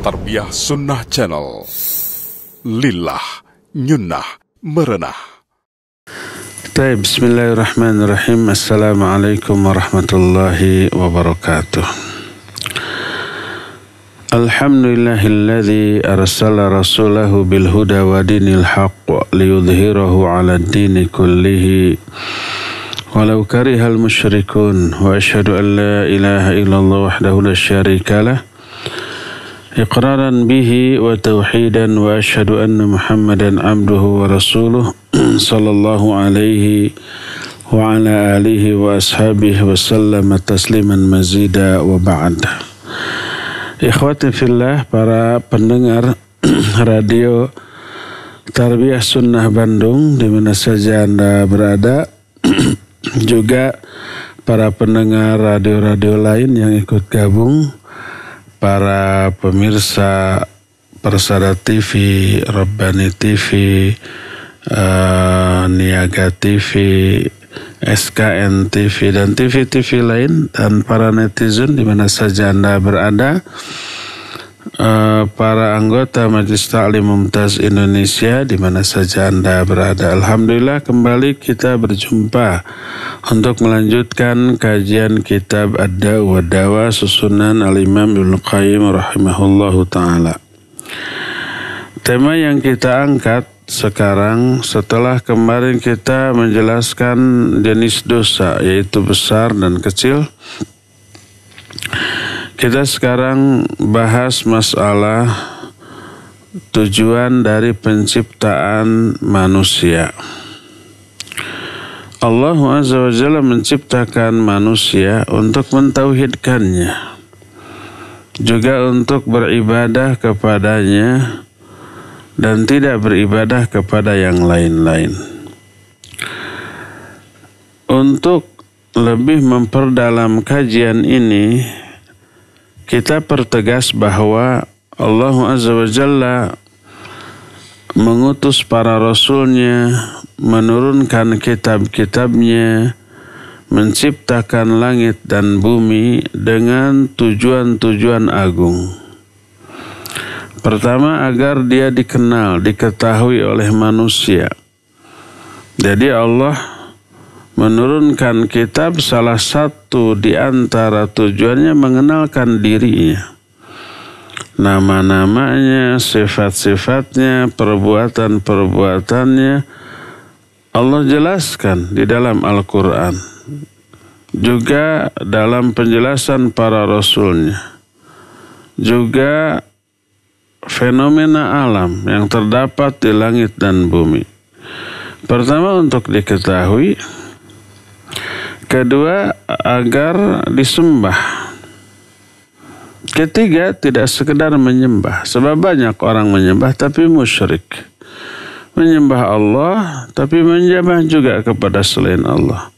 Tarbiyah Sunnah Channel. Lillah Nyunnah Merenah. Bismillahirrahmanirrahim. Assalamualaikum warahmatullahi wabarakatuh. Alhamdulillahilladzi arsala rasulahu bil huda wa dinil haqq liyudhhirahu 'ala ad-dini kullihi walau karihal musyrikun. Wa asyhadu an la ilaha illallah wahdahu la syarikalah iqraran bihi wa tauhidan, wa asyhadu anna Muhammadan abduhu wa rasuluh sallallahu alaihi wa ala alihi wa ashabihi wa sallama tasliman mazida wa ba'd. Ikhwati fillah, para pendengar radio Tarbiyah Sunnah Bandung di mana saja Anda berada, juga para pendengar radio-radio lain yang ikut gabung, para pemirsa Persada TV, Rabbani TV, Niaga TV, SKN TV, dan TV-TV lain, dan para netizen di mana saja Anda berada, para anggota Majelis Ta'lim Mumtaz Indonesia di mana saja Anda berada. Alhamdulillah, kembali kita berjumpa untuk melanjutkan kajian kitab Ad-Da' wa Dawa susunan Al-Imam Ibnu Qayyim rahimahullahu ta'ala. Tema yang kita angkat sekarang, setelah kemarin kita menjelaskan jenis dosa, yaitu besar dan kecil, kita sekarang bahas masalah tujuan dari penciptaan manusia. Allah Azza wa Jalla menciptakan manusia untuk mentauhidkannya, juga untuk beribadah kepadanya dan tidak beribadah kepada yang lain-lain. Untuk lebih memperdalam kajian ini, kita pertegas bahwa Allah Azza wa Jalla mengutus para rasulnya, menurunkan kitab-kitabnya, menciptakan langit dan bumi dengan tujuan-tujuan agung. Pertama, agar dia dikenal, diketahui oleh manusia. Jadi Allah menurunkan kitab, salah satu di antara tujuannya mengenalkan dirinya, nama-namanya, sifat-sifatnya, perbuatan-perbuatannya Allah jelaskan di dalam Al-Quran, juga dalam penjelasan para rasulnya, juga fenomena alam yang terdapat di langit dan bumi. Pertama, untuk diketahui. Kedua, agar disembah. Ketiga, tidak sekedar menyembah, sebab banyak orang menyembah tapi musyrik. Menyembah Allah tapi menyembah juga kepada selain Allah.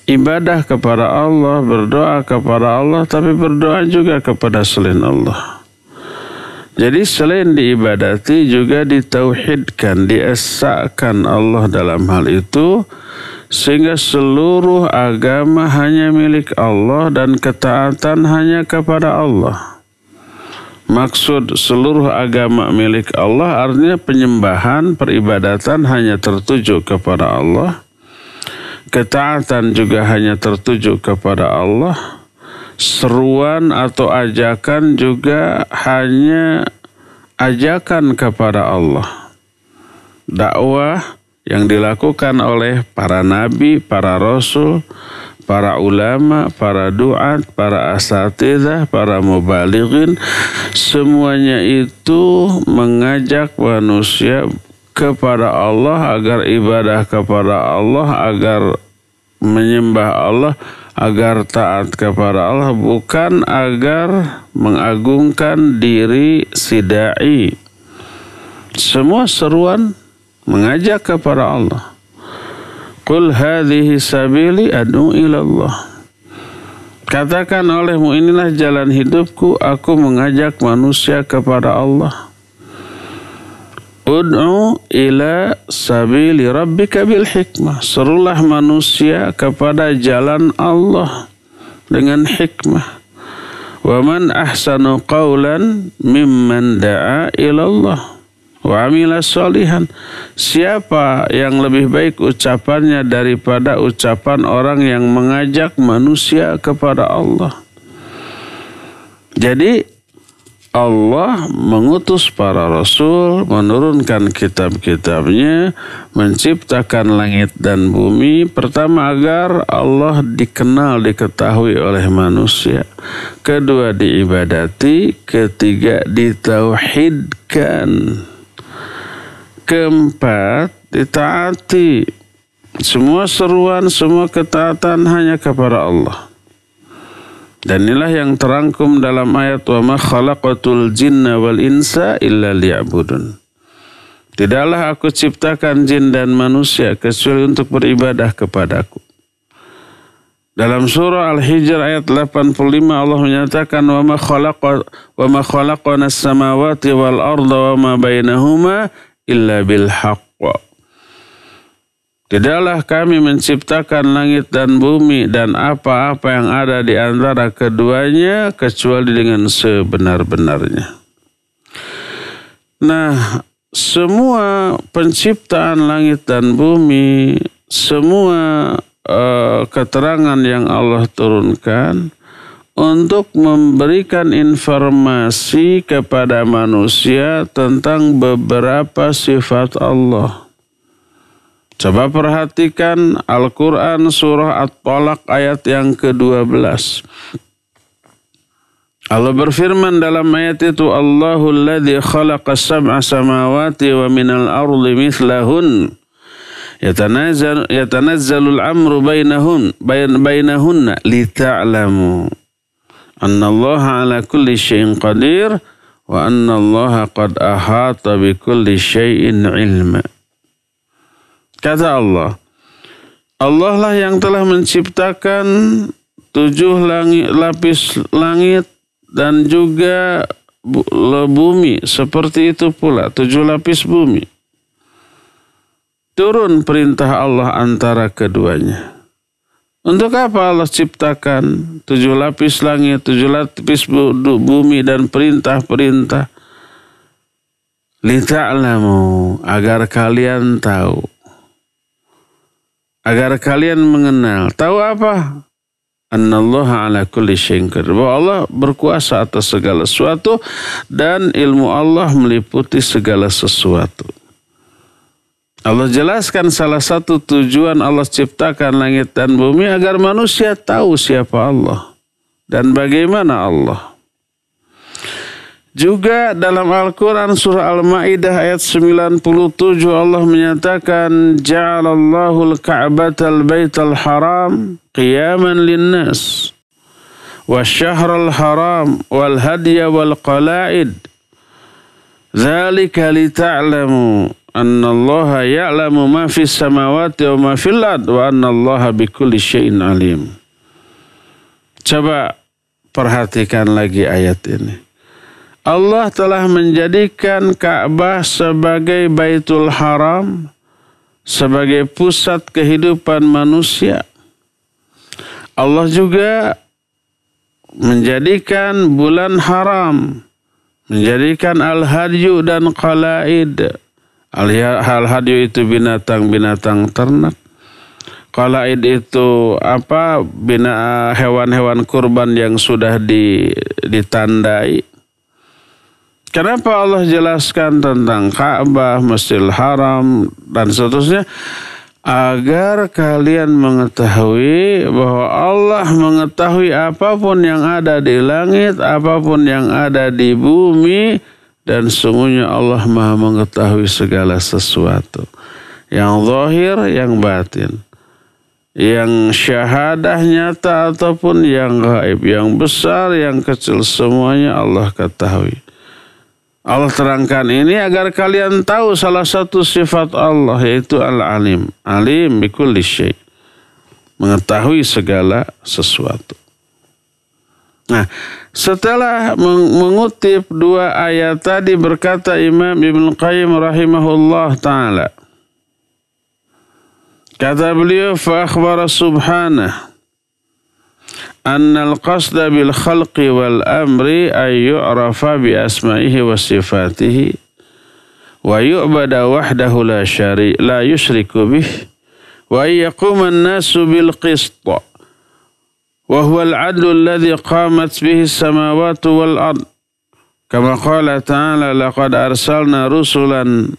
Ibadah kepada Allah, berdoa kepada Allah tapi berdoa juga kepada selain Allah. Jadi selain diibadati juga ditauhidkan, diesakan Allah dalam hal itu, sehingga seluruh agama hanya milik Allah dan ketaatan hanya kepada Allah. Maksud seluruh agama milik Allah artinya penyembahan, peribadatan hanya tertuju kepada Allah, ketaatan juga hanya tertuju kepada Allah, seruan atau ajakan juga hanya ajakan kepada Allah. Dakwah yang dilakukan oleh para nabi, para rasul, para ulama, para duat, para asatidzah, para mubalighin, semuanya itu mengajak manusia kepada Allah, agar ibadah kepada Allah, agar menyembah Allah, agar taat kepada Allah, bukan agar mengagungkan diri si da'i. Semua seruan mengajak kepada Allah. Qul hadhihi sabili ad'u ilallah. Katakan olehmu, inilah jalan hidupku, aku mengajak manusia kepada Allah. Ud'u ila sabili rabbika bil hikmah. Serulah manusia kepada jalan Allah dengan hikmah. Wa man ahsanu qawlan mimman da'a ilallah wa amila sholihan. Siapa yang lebih baik ucapannya daripada ucapan orang yang mengajak manusia kepada Allah. Jadi Allah mengutus para rasul, menurunkan kitab-kitabnya, menciptakan langit dan bumi. Pertama, agar Allah dikenal, diketahui oleh manusia. Kedua, diibadati. Ketiga, ditauhidkan. Keempat, ditaati. Semua seruan, semua ketaatan hanya kepada Allah. Dan inilah yang terangkum dalam ayat wa ma khalaqatul jinna wal insa illa liya'budun. Tidaklah aku ciptakan jin dan manusia kecuali untuk beribadah kepadaku. Dalam surah Al-Hijr ayat 85 Allah menyatakan wa ma khalaqana as-samawati wal arda wa ma bainahuma illa bil haqq. Tidaklah kami menciptakan langit dan bumi dan apa-apa yang ada di antara keduanya kecuali dengan sebenar-benarnya. Nah, semua penciptaan langit dan bumi, semua keterangan yang Allah turunkan untuk memberikan informasi kepada manusia tentang beberapa sifat Allah. Coba perhatikan Al-Quran surah At-Talaq ayat yang ke-12. Allah berfirman dalam ayat itu, Allahul ladzi khalaqa sab'a samawati wa minal ardi mithlahun yatanazzalul amru bainahunna lita'lamu annallaha ala kulli syai'in qadir wa annallaha qad ahata bi kulli syai'in ilma. Kata Allah, Allah lah yang telah menciptakan 7 lapis langit dan juga bumi. Seperti itu pula 7 lapis bumi. Turun perintah Allah antara keduanya. Untuk apa Allah ciptakan 7 lapis langit, 7 lapis bumi dan perintah-perintah? Lita'lamu, agar kalian tahu. Agar kalian mengenal. Tahu apa? Annallaha ala kulli syai'in qadir. Bahwa Allah berkuasa atas segala sesuatu dan ilmu Allah meliputi segala sesuatu. Allah jelaskan salah satu tujuan Allah ciptakan langit dan bumi agar manusia tahu siapa Allah dan bagaimana Allah. Juga dalam Al-Quran surah Al-Ma'idah ayat 97 Allah menyatakan Ja'alallahu al-Ka'batal Baital Haram qiyaman linnas wa syahral haram wal hadiya wal qala'id dzalika lita'lamu annallaha ya'lamu ma fis samawati wa ma fil ard wa annallaha bikulli syai'in alim. Coba perhatikan lagi ayat ini. Allah telah menjadikan Ka'bah sebagai Baitul Haram, sebagai pusat kehidupan manusia. Allah juga menjadikan bulan haram, menjadikan al-hadyu dan qalaid. Al-hadyu itu binatang-binatang ternak. Qalaid itu hewan-hewan kurban yang sudah ditandai. Kenapa Allah jelaskan tentang Ka'bah, Masjidil Haram, dan seterusnya? Agar kalian mengetahui bahwa Allah mengetahui apapun yang ada di langit, apapun yang ada di bumi, dan sungguhnya Allah Maha mengetahui segala sesuatu. Yang zahir, yang batin. Yang syahadah nyata ataupun yang gaib. Yang besar, yang kecil, semuanya Allah ketahui. Allah terangkan ini agar kalian tahu salah satu sifat Allah, yaitu Al-Alim. Alim bikulli syai'. Mengetahui segala sesuatu. Nah, setelah mengutip 2 ayat tadi berkata Imam Ibnu Qayyim rahimahullah ta'ala. Kata beliau, fa akhbara subhanahu annal qasda bil khalqi wal amri ay yu'rafa bi asma'ihi wa sifatihi wa yu'bada wahdahu la yusyriku bih wa yaquma an-nasu bil qist wa huwa al-'adlu alladhi qamat bihi as-samawati wal ard kama qala ta'ala laqad arsalna rusulan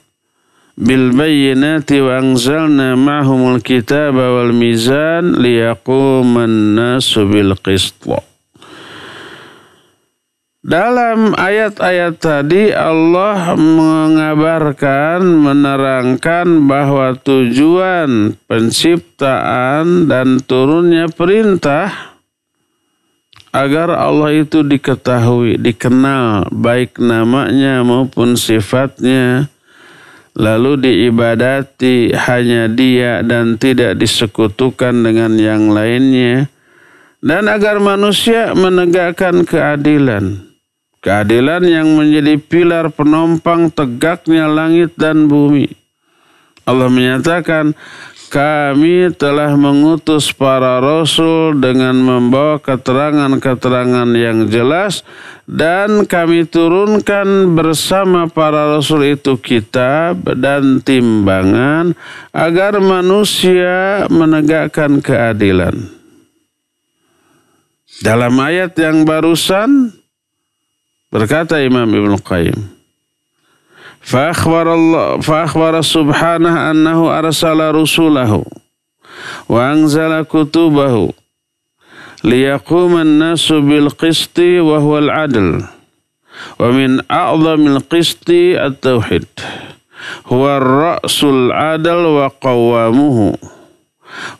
bil bayyinati wa anzalna ma'humul kitaba wal mizan liyaquman nasu bil qist. Dalam ayat-ayat tadi Allah mengabarkan, menerangkan bahwa tujuan penciptaan dan turunnya perintah agar Allah itu diketahui, dikenal baik namanya maupun sifatnya, lalu diibadati hanya Dia dan tidak disekutukan dengan yang lainnya, dan agar manusia menegakkan keadilan. Keadilan yang menjadi pilar penopang tegaknya langit dan bumi. Allah menyatakan, kami telah mengutus para rasul dengan membawa keterangan-keterangan yang jelas dan kami turunkan bersama para rasul itu kitab dan timbangan agar manusia menegakkan keadilan. Dalam ayat yang barusan berkata Imam Ibnu Qayyim, فأخبر سبحانه أنه أرسل رسوله وأنزل كتبه ليقوم الناس بالقسط وهو العدل ومن أعظم القسط التوحيد هو الرأس العدل وقوامه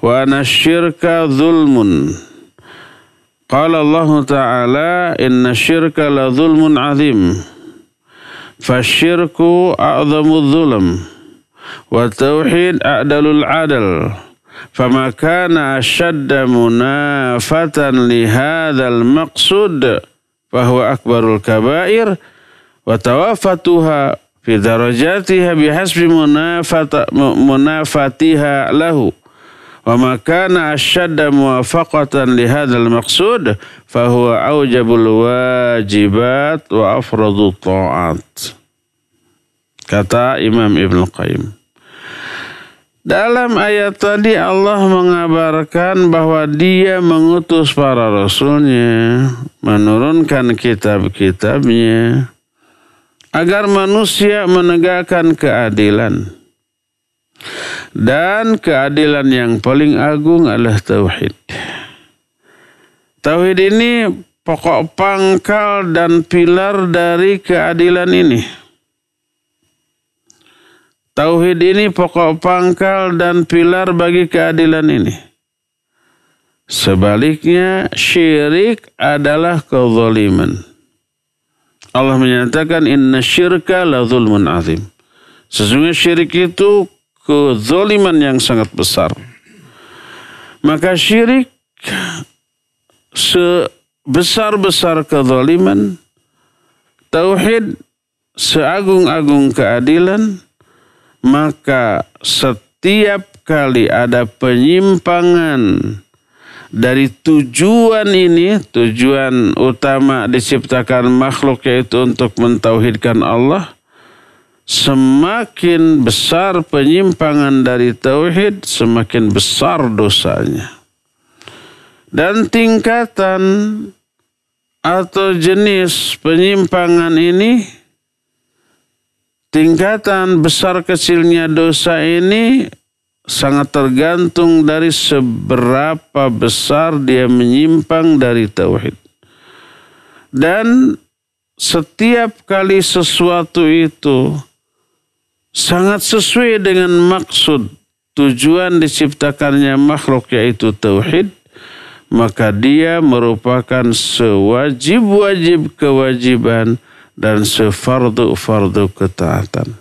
وأن الشرك ظلم قال الله تعالى إن الشرك لظلم عظيم فالشرك أعظم الظلم والتوحيد أعدل العدل فما كان أشد منافة لهذا المقصود فهو أكبر الكبائر وتوافاتها في درجاتها بحسب منافتها له وما كان أشد موافقة لهذا المقصود فهو أوجب الواجبات وأفرض الطاعات. Kata Imam Ibnu Qayyim, dalam ayat tadi Allah mengabarkan bahwa Dia mengutus para rasulnya, menurunkan kitab-kitabnya agar manusia menegakkan keadilan. Dan keadilan yang paling agung adalah tauhid. Tauhid ini pokok pangkal dan pilar dari keadilan ini. Tauhid ini pokok pangkal dan pilar bagi keadilan ini. Sebaliknya, syirik adalah kezaliman. Allah menyatakan inna syirka la zulmun azim. Sesungguhnya syirik itu kezaliman yang sangat besar. Maka syirik sebesar-besar kezaliman, tauhid seagung-agung keadilan, maka setiap kali ada penyimpangan dari tujuan ini, tujuan utama diciptakan makhluk yaitu untuk mentauhidkan Allah, semakin besar penyimpangan dari tauhid, semakin besar dosanya. Dan tingkatan atau jenis penyimpangan ini, tingkatan besar kecilnya dosa ini sangat tergantung dari seberapa besar dia menyimpang dari tauhid. Dan setiap kali sesuatu itu sangat sesuai dengan maksud tujuan diciptakannya makhluk yaitu tauhid, maka dia merupakan sewajib-wajib kewajiban dan sefardu-fardu ketaatan.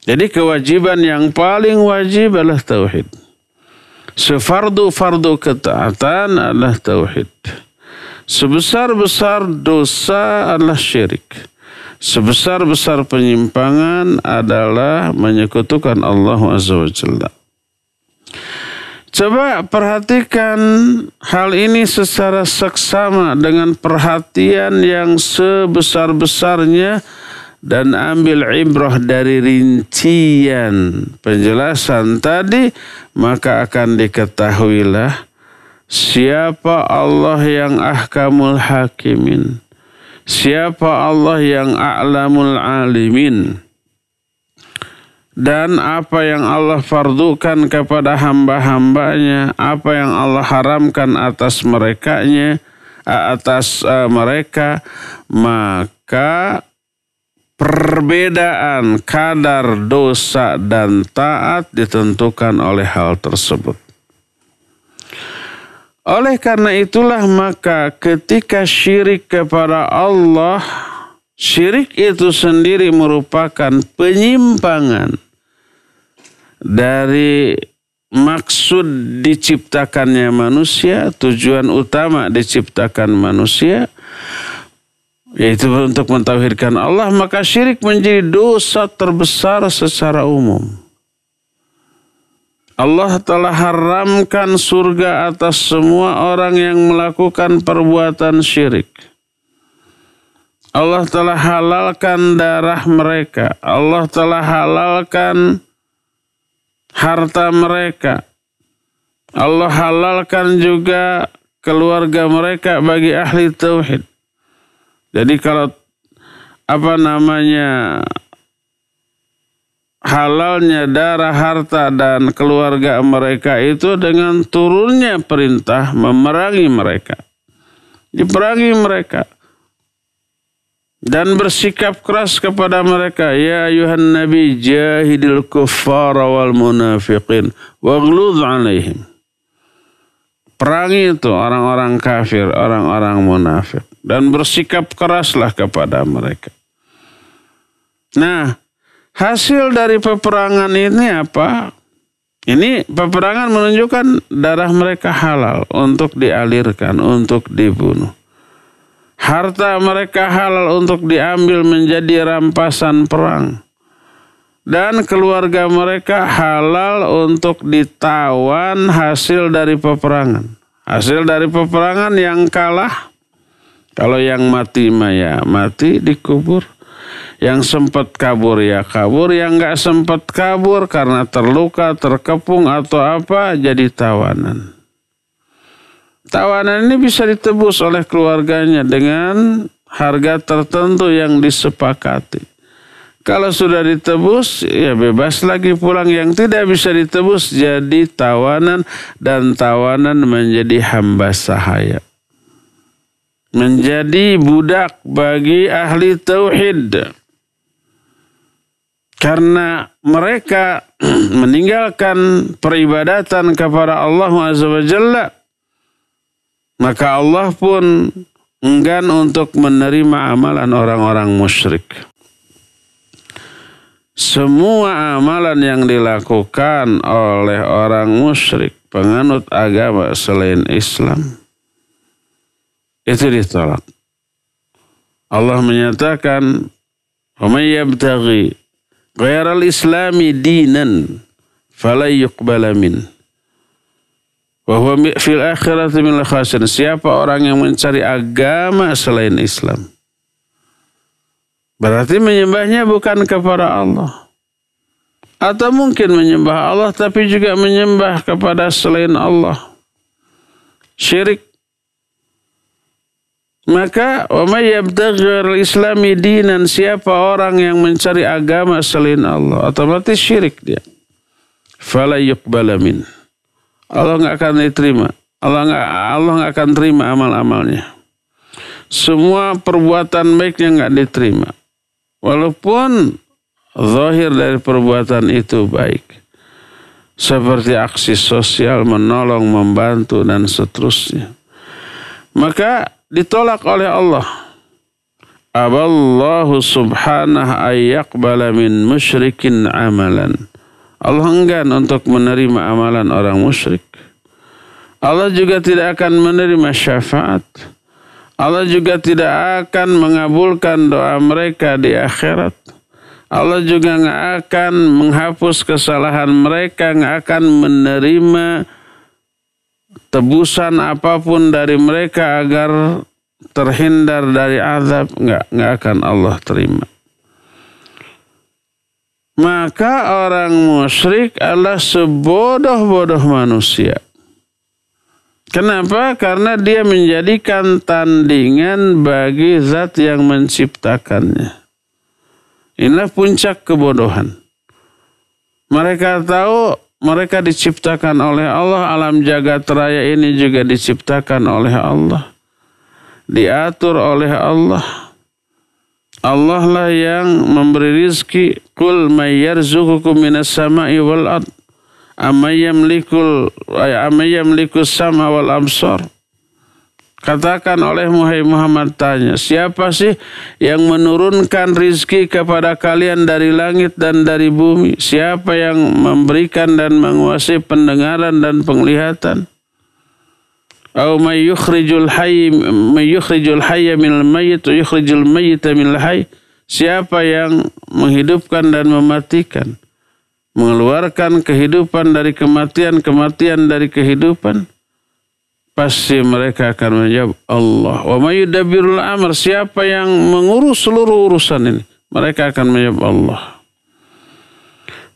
Jadi kewajiban yang paling wajib adalah tauhid. Sefardu-fardu ketaatan adalah tauhid. Sebesar-besar dosa adalah syirik. Sebesar-besar penyimpangan adalah menyekutukan Allah Azza wa Jalla. Coba perhatikan hal ini secara seksama dengan perhatian yang sebesar-besarnya dan ambil ibrah dari rincian penjelasan tadi, maka akan diketahuilah siapa Allah yang ahkamul hakimin, siapa Allah yang a'lamul alimin, dan apa yang Allah fardukan kepada hamba-hambanya, apa yang Allah haramkan atas mereka, maka perbedaan kadar dosa dan taat ditentukan oleh hal tersebut. Oleh karena itulah maka ketika syirik kepada Allah, syirik itu sendiri merupakan penyimpangan dari maksud diciptakannya manusia, tujuan utama diciptakan manusia, yaitu untuk mentauhidkan Allah, maka syirik menjadi dosa terbesar secara umum. Allah telah haramkan surga atas semua orang yang melakukan perbuatan syirik. Allah telah halalkan darah mereka. Allah telah halalkan harta mereka. Allah halalkan juga keluarga mereka bagi ahli tauhid. Jadi kalau halalnya darah, harta dan keluarga mereka itu dengan turunnya perintah memerangi mereka. Diperangi mereka. Dan bersikap keras kepada mereka. Ya ayuhan nabi jahidil kuffara wal munafiqin waghluz alaihim. Perangi itu orang-orang kafir, orang-orang munafik. Dan bersikap keraslah kepada mereka. Nah, hasil dari peperangan ini apa? Ini peperangan menunjukkan darah mereka halal untuk dialirkan, untuk dibunuh. Harta mereka halal untuk diambil menjadi rampasan perang. Dan keluarga mereka halal untuk ditawan hasil dari peperangan. Hasil dari peperangan yang kalah, kalau yang mati ya mati dikubur. Yang sempat kabur ya kabur, yang gak sempat kabur karena terluka, terkepung atau apa, jadi tawanan. Tawanan ini bisa ditebus oleh keluarganya dengan harga tertentu yang disepakati. Kalau sudah ditebus, ya bebas lagi pulang. Yang tidak bisa ditebus jadi tawanan, dan tawanan menjadi hamba sahaya. Menjadi budak bagi ahli tauhid. Karena mereka meninggalkan peribadatan kepada Allah Azza wa Jalla, maka Allah pun enggan untuk menerima amalan orang-orang musyrik. Semua amalan yang dilakukan oleh orang musyrik, penganut agama selain Islam, itu ditolak. Allah menyatakan, "Wa may yabtaghi ghairal islami dinan fala yuqbala min wa huwa fil akhirati minal khasirin." Siapa orang yang mencari agama selain Islam, berarti menyembahnya bukan kepada Allah. Atau mungkin menyembah Allah tapi juga menyembah kepada selain Allah. Syirik. Maka wa may yabtaghi ghairal islami dinan, siapa orang yang mencari agama selain Allah, otomatis syirik dia. Fala yuqbala min. Allah enggak akan diterima. Allah enggak akan terima amal-amalnya. Semua perbuatan baiknya enggak diterima. Walaupun zahir dari perbuatan itu baik. Seperti aksi sosial, menolong, membantu dan seterusnya. Maka ditolak oleh Allah. Aballahu subhanahu ayyaqbala min musyrikin amalan. Allah enggan untuk menerima amalan orang musyrik. Allah juga tidak akan menerima syafaat. Allah juga tidak akan mengabulkan doa mereka di akhirat. Allah juga nggak akan menghapus kesalahan mereka, nggak akan menerima tebusan apapun dari mereka agar terhindar dari azab, nggak akan Allah terima. Maka orang musyrik adalah sebodoh-bodoh manusia. Kenapa? Karena dia menjadikan tandingan bagi zat yang menciptakannya. Inilah puncak kebodohan. Mereka tahu mereka diciptakan oleh Allah, alam jagat raya ini juga diciptakan oleh Allah, diatur oleh Allah. Allah lah yang memberi rizki. Qul may yarzuqukum minas sama'i wal ard amayyamlikus sama wal absar. Katakan oleh Muhammad, tanya, siapa sih yang menurunkan rizki kepada kalian dari langit dan dari bumi? Siapa yang memberikan dan menguasai pendengaran dan penglihatan? Au may yukhrijul hayya minal mayyit wa yukhrijul mayyita minal hayy. Siapa yang menghidupkan dan mematikan, mengeluarkan kehidupan dari kematian, kematian dari kehidupan? Pasti mereka akan menjawab Allah. Wa may yudabbirul amr. Siapa yang mengurus seluruh urusan ini? Mereka akan menjawab Allah.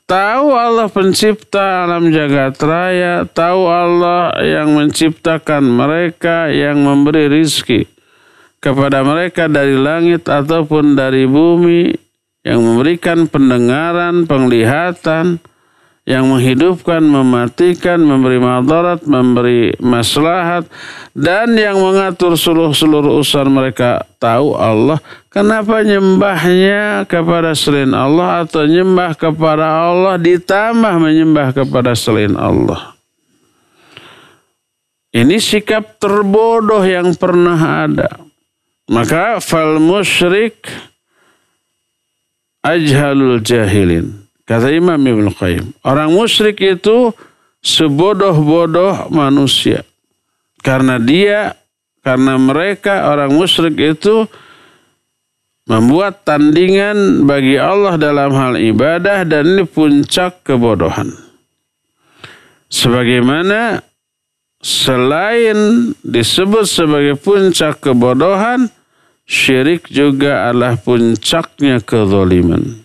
Tahu Allah pencipta alam jagat raya, tahu Allah yang menciptakan mereka, yang memberi rizki kepada mereka dari langit ataupun dari bumi, yang memberikan pendengaran, penglihatan, yang menghidupkan, mematikan, memberi madarat, memberi maslahat, dan yang mengatur seluruh urusan mereka. Tahu Allah. Kenapa nyembahnya kepada selain Allah atau nyembah kepada Allah ditambah menyembah kepada selain Allah? Ini sikap terbodoh yang pernah ada. Maka fal musyrik ajhalul jahilin. Kata Imam Ibnu Qayyim, orang musyrik itu sebodoh-bodoh manusia. Karena mereka orang musyrik itu membuat tandingan bagi Allah dalam hal ibadah, dan ini puncak kebodohan. Sebagaimana selain disebut sebagai puncak kebodohan, syirik juga adalah puncaknya kezaliman.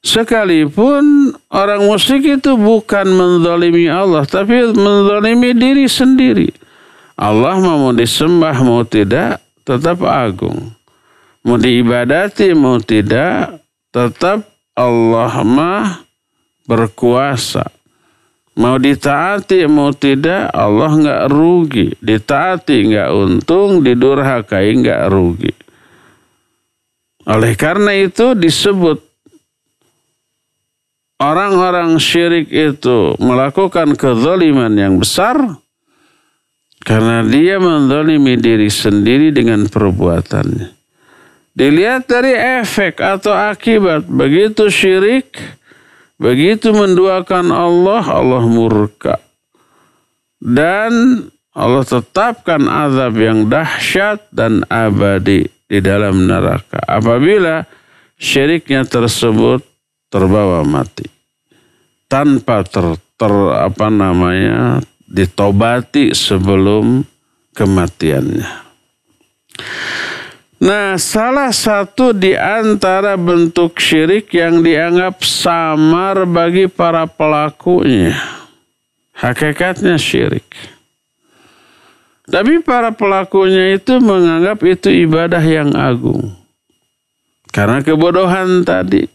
Sekalipun orang musyrik itu bukan menzalimi Allah, tapi menzalimi diri sendiri. Allah mau disembah mau tidak, tetap agung. Mau diibadati mau tidak, tetap Allah mah berkuasa. Mau ditaati mau tidak, Allah nggak rugi. Ditaati nggak untung, didurhakai nggak rugi. Oleh karena itu disebut orang-orang syirik itu melakukan kezaliman yang besar karena dia menzalimi diri sendiri dengan perbuatannya. Dilihat dari efek atau akibat, begitu syirik, begitu menduakan Allah, Allah murka. Dan Allah tetapkan azab yang dahsyat dan abadi di dalam neraka apabila syiriknya tersebut terbawa mati tanpa ditobati sebelum kematiannya. Nah, salah satu di antara bentuk syirik yang dianggap samar bagi para pelakunya, hakikatnya syirik. Tapi para pelakunya itu menganggap itu ibadah yang agung. Karena kebodohan tadi.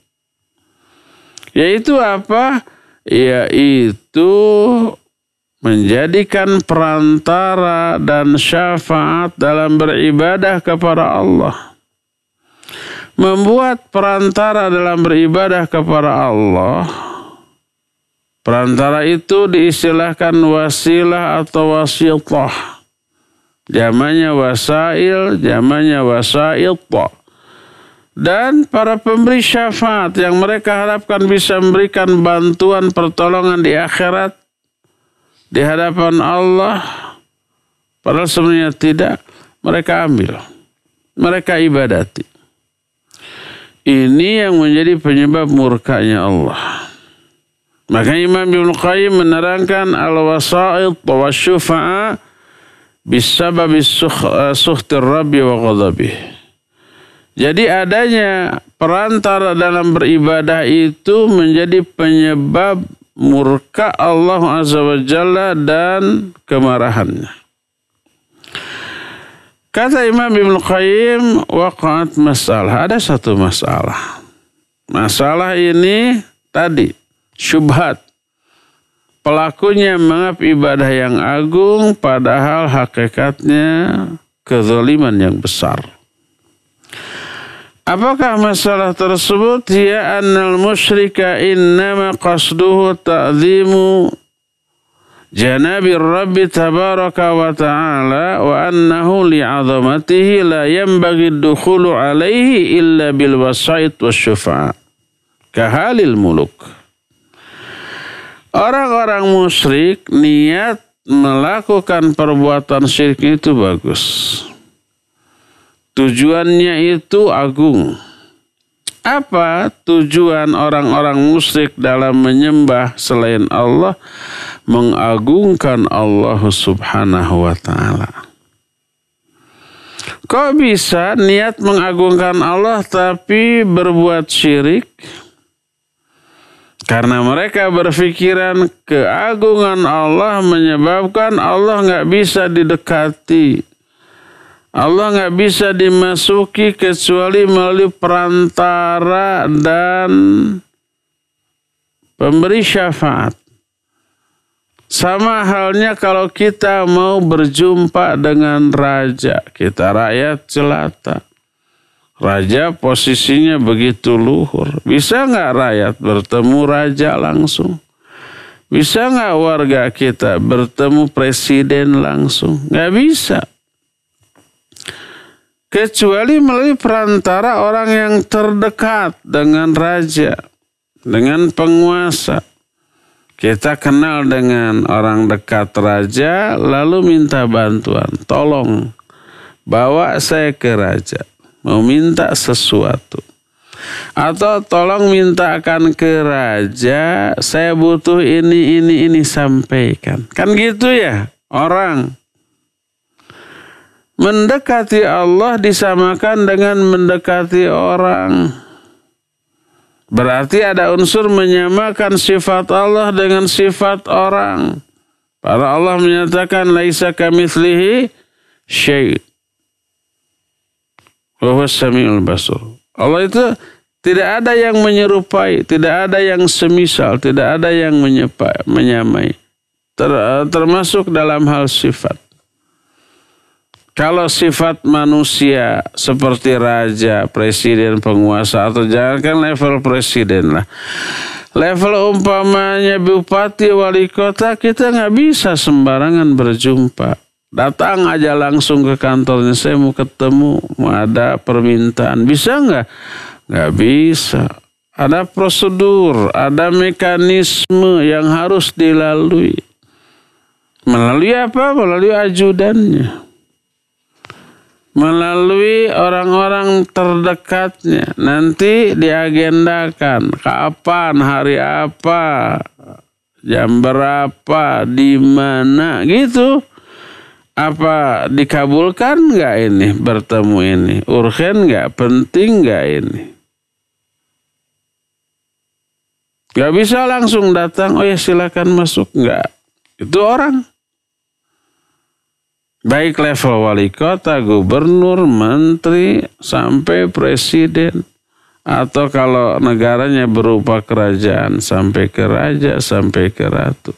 Yaitu apa? Yaitu menjadikan perantara dan syafaat dalam beribadah kepada Allah. Membuat perantara dalam beribadah kepada Allah. Perantara itu diistilahkan wasilah atau wasitah. Jamannya wasail, jamannya wasaitah. Dan para pemberi syafaat yang mereka harapkan bisa memberikan bantuan pertolongan di akhirat, di hadapan Allah, padahal sebenarnya tidak, mereka ambil, mereka ibadati. Ini yang menjadi penyebab murkanya Allah. Maka Imam Ibnu Qayyim menerangkan al-wasa'id wa syufa'a bisababi sukhtir rabbi wa ghadabih. Jadi adanya perantara dalam beribadah itu menjadi penyebab murka Allah Azza wa Jalla dan kemarahannya. Kata Imam Ibnu Qayyim, waqa'at masalah. Ada satu masalah. Masalah ini tadi syubhat. Pelakunya menganggap ibadah yang agung padahal hakikatnya kezaliman yang besar. Apakah masalah tersebut? Ya annal musyrika innama qasduhu ta'zimu janabir Rabbi tabaraka wa ta'ala wa annahu li'azamatihi la yanbaghi ad-dukhulu alaihi illa bil wasait wasyufa'a kahalil muluk. Orang-orang musyrik niat melakukan perbuatan syirik itu bagus. Tujuannya itu agung. Apa tujuan orang-orang musyrik dalam menyembah selain Allah? Mengagungkan Allah Subhanahu wa ta'ala. Kok bisa niat mengagungkan Allah tapi berbuat syirik? Karena mereka berpikiran keagungan Allah menyebabkan Allah nggak bisa didekati. Allah nggak bisa dimasuki kecuali melalui perantara dan pemberi syafaat. Sama halnya kalau kita mau berjumpa dengan raja, kita rakyat jelata. Raja posisinya begitu luhur. Bisa nggak rakyat bertemu raja langsung? Bisa nggak warga kita bertemu presiden langsung? Nggak bisa. Kecuali melalui perantara orang yang terdekat dengan raja, dengan penguasa. Kita kenal dengan orang dekat raja, lalu minta bantuan. Tolong bawa saya ke raja. Mau minta sesuatu. Atau tolong mintakan ke raja, saya butuh ini sampaikan. Kan gitu ya orang. Mendekati Allah disamakan dengan mendekati orang. Berarti ada unsur menyamakan sifat Allah dengan sifat orang. Para Allah menyatakan laisa kamitslihi syai'. Wa huwas samiul basir. Allah itu tidak ada yang menyerupai, tidak ada yang semisal, tidak ada yang menyamai. Termasuk dalam hal sifat. Kalau sifat manusia seperti raja, presiden, penguasa, atau jangankan level presiden lah. Level umpamanya bupati, wali kota, kita nggak bisa sembarangan berjumpa. Datang aja langsung ke kantornya, saya mau ketemu, mau ada permintaan. Bisa nggak? Nggak bisa. Ada prosedur, ada mekanisme yang harus dilalui. Melalui apa? Melalui ajudannya. Melalui orang-orang terdekatnya. Nanti diagendakan kapan, hari apa, jam berapa, di mana, gitu. Apa dikabulkan nggak ini bertemu ini? Urgen nggak? Penting nggak ini? Nggak bisa langsung datang, oh ya silakan masuk, nggak. Itu orang. Baik level wali kota, gubernur, menteri, sampai presiden. Atau kalau negaranya berupa kerajaan, sampai ke raja, sampai ke ratu.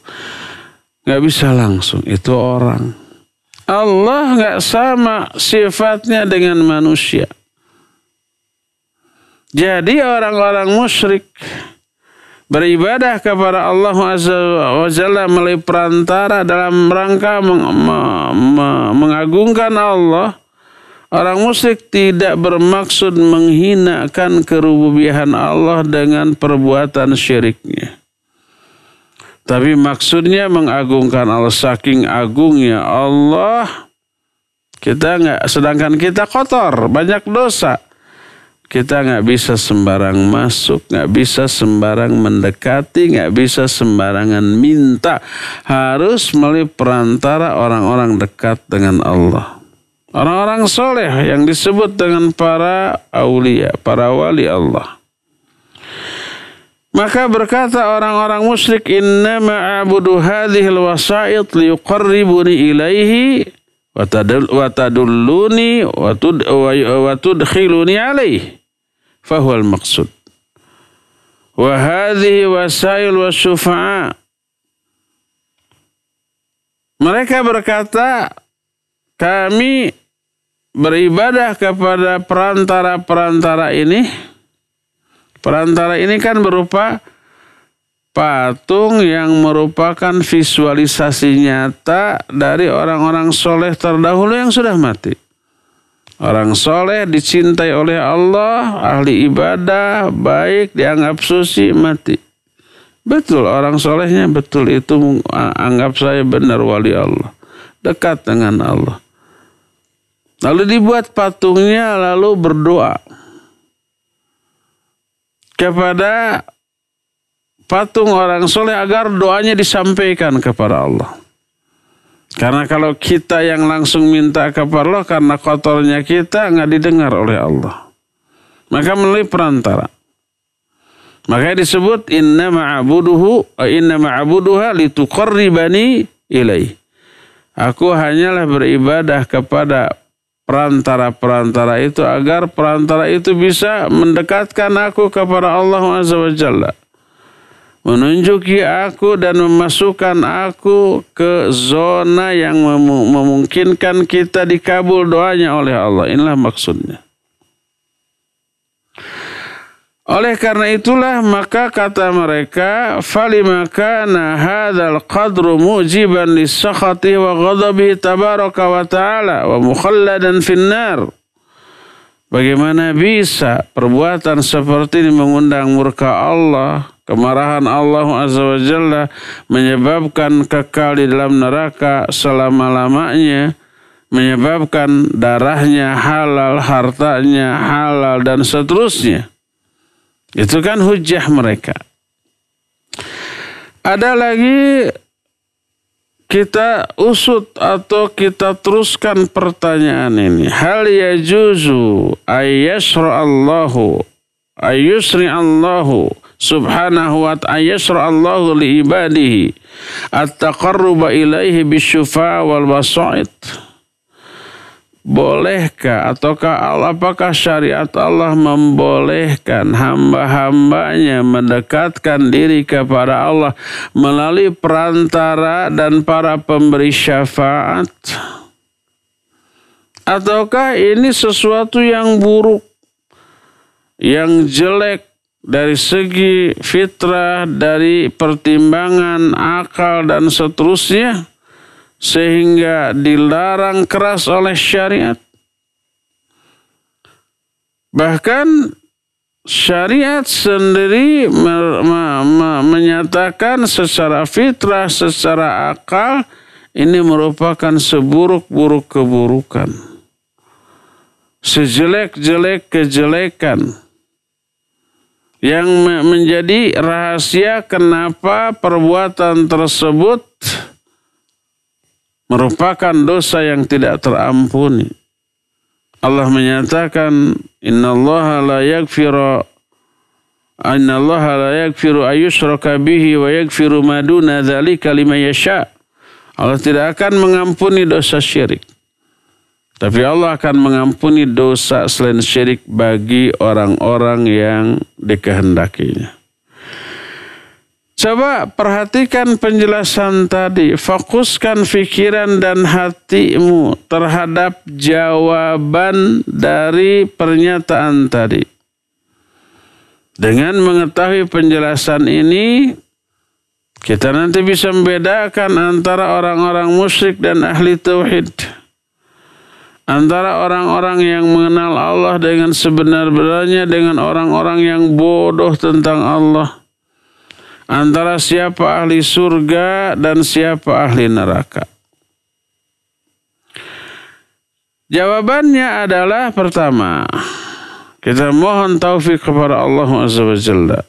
Nggak bisa langsung, itu orang. Allah nggak sama sifatnya dengan manusia. Jadi orang-orang musyrik beribadah kepada Allah Azza wa Jalla melalui perantara dalam rangka mengagungkan Allah. Orang musyrik tidak bermaksud menghinakan kerububihan Allah dengan perbuatan syiriknya. Tapi maksudnya mengagungkan Allah, saking agungnya Allah. Sedangkan kita kotor, banyak dosa. Kita nggak bisa sembarang masuk, nggak bisa sembarang mendekati, nggak bisa sembarangan minta. Harus melalui perantara orang-orang dekat dengan Allah. Orang-orang soleh yang disebut dengan para aulia, para wali Allah. Maka berkata orang-orang musyrik, innama a'budu hadhil wasa'id liyuqarribuni ilaihi wa tadulluni wa tudkhiluni alaihi fahuwal maqsud. Wa hadhihi wasa'il wa syufa'a. Mereka berkata, kami beribadah kepada perantara-perantara ini. Perantara ini kan berupa patung yang merupakan visualisasi nyata dari orang-orang soleh terdahulu yang sudah mati. Orang soleh dicintai oleh Allah, ahli ibadah, baik, dianggap suci, mati. Betul, orang solehnya betul itu, anggap saya benar wali Allah, dekat dengan Allah. Lalu dibuat patungnya, lalu berdoa kepada patung orang soleh agar doanya disampaikan kepada Allah. Karena kalau kita yang langsung minta kepada Allah, karena kotornya kita nggak didengar oleh Allah. Maka melalui perantara. Makanya disebut inna ma'abuduha lituqarribani ilaih. Aku hanyalah beribadah kepada perantara-perantara itu agar perantara itu bisa mendekatkan aku kepada Allah Azza wa Jalla. Menunjuki aku dan memasukkan aku ke zona yang memungkinkan kita dikabul doanya oleh Allah. Inilah maksudnya. Oleh karena itulah maka kata mereka, falima kana hadzal qadru mujiban lis-sakhati wa ghadabihi tabaraka wa ta'ala wa mukhalladan finnar. Bagaimana bisa perbuatan seperti ini mengundang murka Allah, kemarahan Allah Azza wa Jalla, menyebabkan kekal di dalam neraka selama-lamanya, menyebabkan darahnya halal, hartanya halal, dan seterusnya. Itu kan hujah mereka. Ada lagi, kita usut atau kita teruskan pertanyaan ini. Hal yajuzu ayyasra'allahu subhanahu wa ta'ala ayyasra'allahu li ibadihi at-taqarruba ilaihi bisyufa' wal wasa'id. Bolehkah ataukah apakah syariat Allah membolehkan hamba-hambanya mendekatkan diri kepada Allah melalui perantara dan para pemberi syafaat? Ataukah ini sesuatu yang buruk, yang jelek dari segi fitrah, dari pertimbangan akal dan seterusnya, sehingga dilarang keras oleh syariat? Bahkan syariat sendiri menyatakan secara fitrah, secara akal, ini merupakan seburuk-buruk keburukan, sejelek-jelek kejelekan, yang menjadi rahasia kenapa perbuatan tersebut merupakan dosa yang tidak terampuni. Allah menyatakan, innallaha la yaghfiru ayyushraka bihi wa yaghfiru ma duna dzalika liman yasha. Allah tidak akan mengampuni dosa syirik, tapi Allah akan mengampuni dosa selain syirik bagi orang-orang yang dikehendakinya. Coba perhatikan penjelasan tadi. Fokuskan pikiran dan hatimu terhadap jawaban dari pernyataan tadi. Dengan mengetahui penjelasan ini, kita nanti bisa membedakan antara orang-orang musyrik dan ahli tauhid. Antara orang-orang yang mengenal Allah dengan sebenar-benarnya dengan orang-orang yang bodoh tentang Allah. Antara siapa ahli surga dan siapa ahli neraka. Jawabannya adalah pertama, Kita mohon taufik kepada Allah Azza wa Jalla.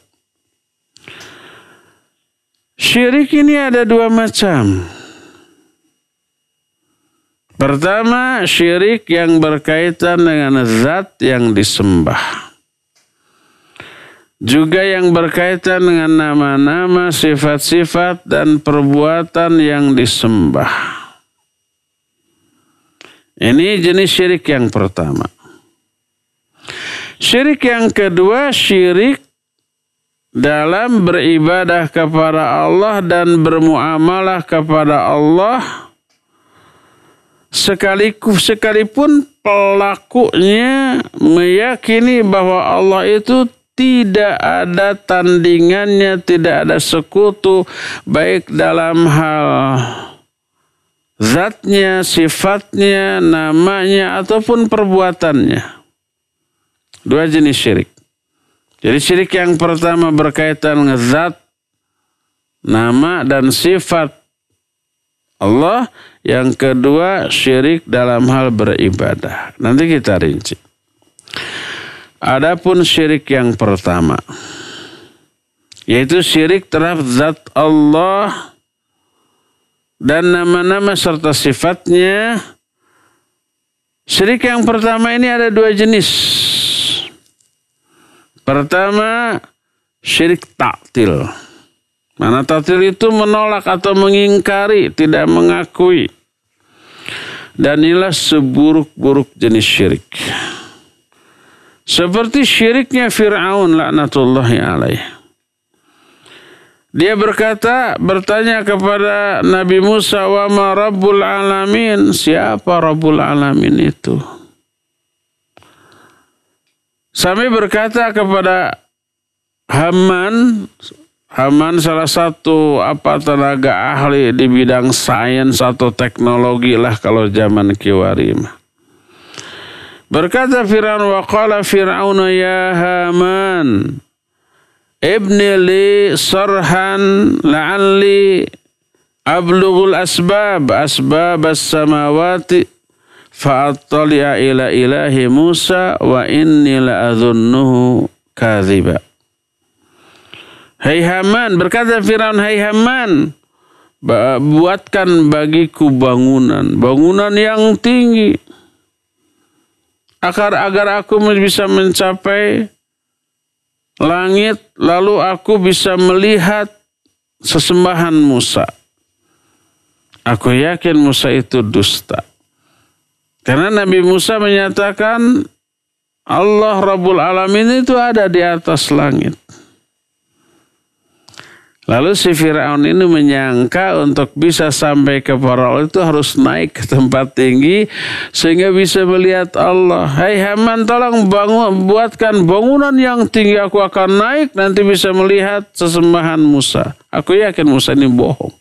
Syirik ini ada dua macam. Pertama, syirik yang berkaitan dengan zat yang disembah. Juga yang berkaitan dengan nama-nama, sifat-sifat, dan perbuatan yang disembah. Ini jenis syirik yang pertama. Syirik yang kedua, syirik dalam beribadah kepada Allah dan bermuamalah kepada Allah, sekalipun pelakunya meyakini bahwa Allah itu tidak ada tandingannya, tidak ada sekutu, baik dalam hal zatnya, sifatnya, namanya, ataupun perbuatannya. Dua jenis syirik. Jadi syirik yang pertama berkaitan dengan zat, nama, dan sifat Allah. Yang kedua, syirik dalam hal beribadah. Nanti kita rinci. Adapun syirik yang pertama, yaitu syirik terhadap zat Allah dan nama-nama serta sifatnya. Syirik yang pertama ini ada dua jenis. Pertama, syirik ta'til. Mana ta'til itu menolak atau mengingkari, tidak mengakui. Dan inilah seburuk-buruk jenis syirik. Seperti syiriknya Fir'aun laknatullahi alaih. Dia bertanya kepada Nabi Musa, wa ma Rabbul Alamin? Siapa Rabbul Alamin itu? Sampai berkata kepada Haman salah satu tenaga ahli di bidang sains atau teknologi lah kalau zaman Kiwari. Berkata Fir'aun, wa qala Fir'aun ya Haman ibni li sarhan la'alli ablughul asbab as-samawati fa'attali'a ila ilahi Musa wa inni la'adhunnuhu kadhiba. Hai Haman, berkata Fir'aun, hai Haman, buatkan bagiku bangunan yang tinggi agar aku bisa mencapai langit, lalu aku bisa melihat sesembahan Musa. Aku yakin Musa itu dusta. Karena Nabi Musa menyatakan Allah Rabbul Alamin itu ada di atas langit. Lalu si Fir'aun ini menyangka untuk bisa sampai ke Firaun itu harus naik ke tempat tinggi sehingga bisa melihat Allah. Hai Haman, tolong buatkan bangunan yang tinggi, aku akan naik nanti bisa melihat sesembahan Musa. Aku yakin Musa ini bohong.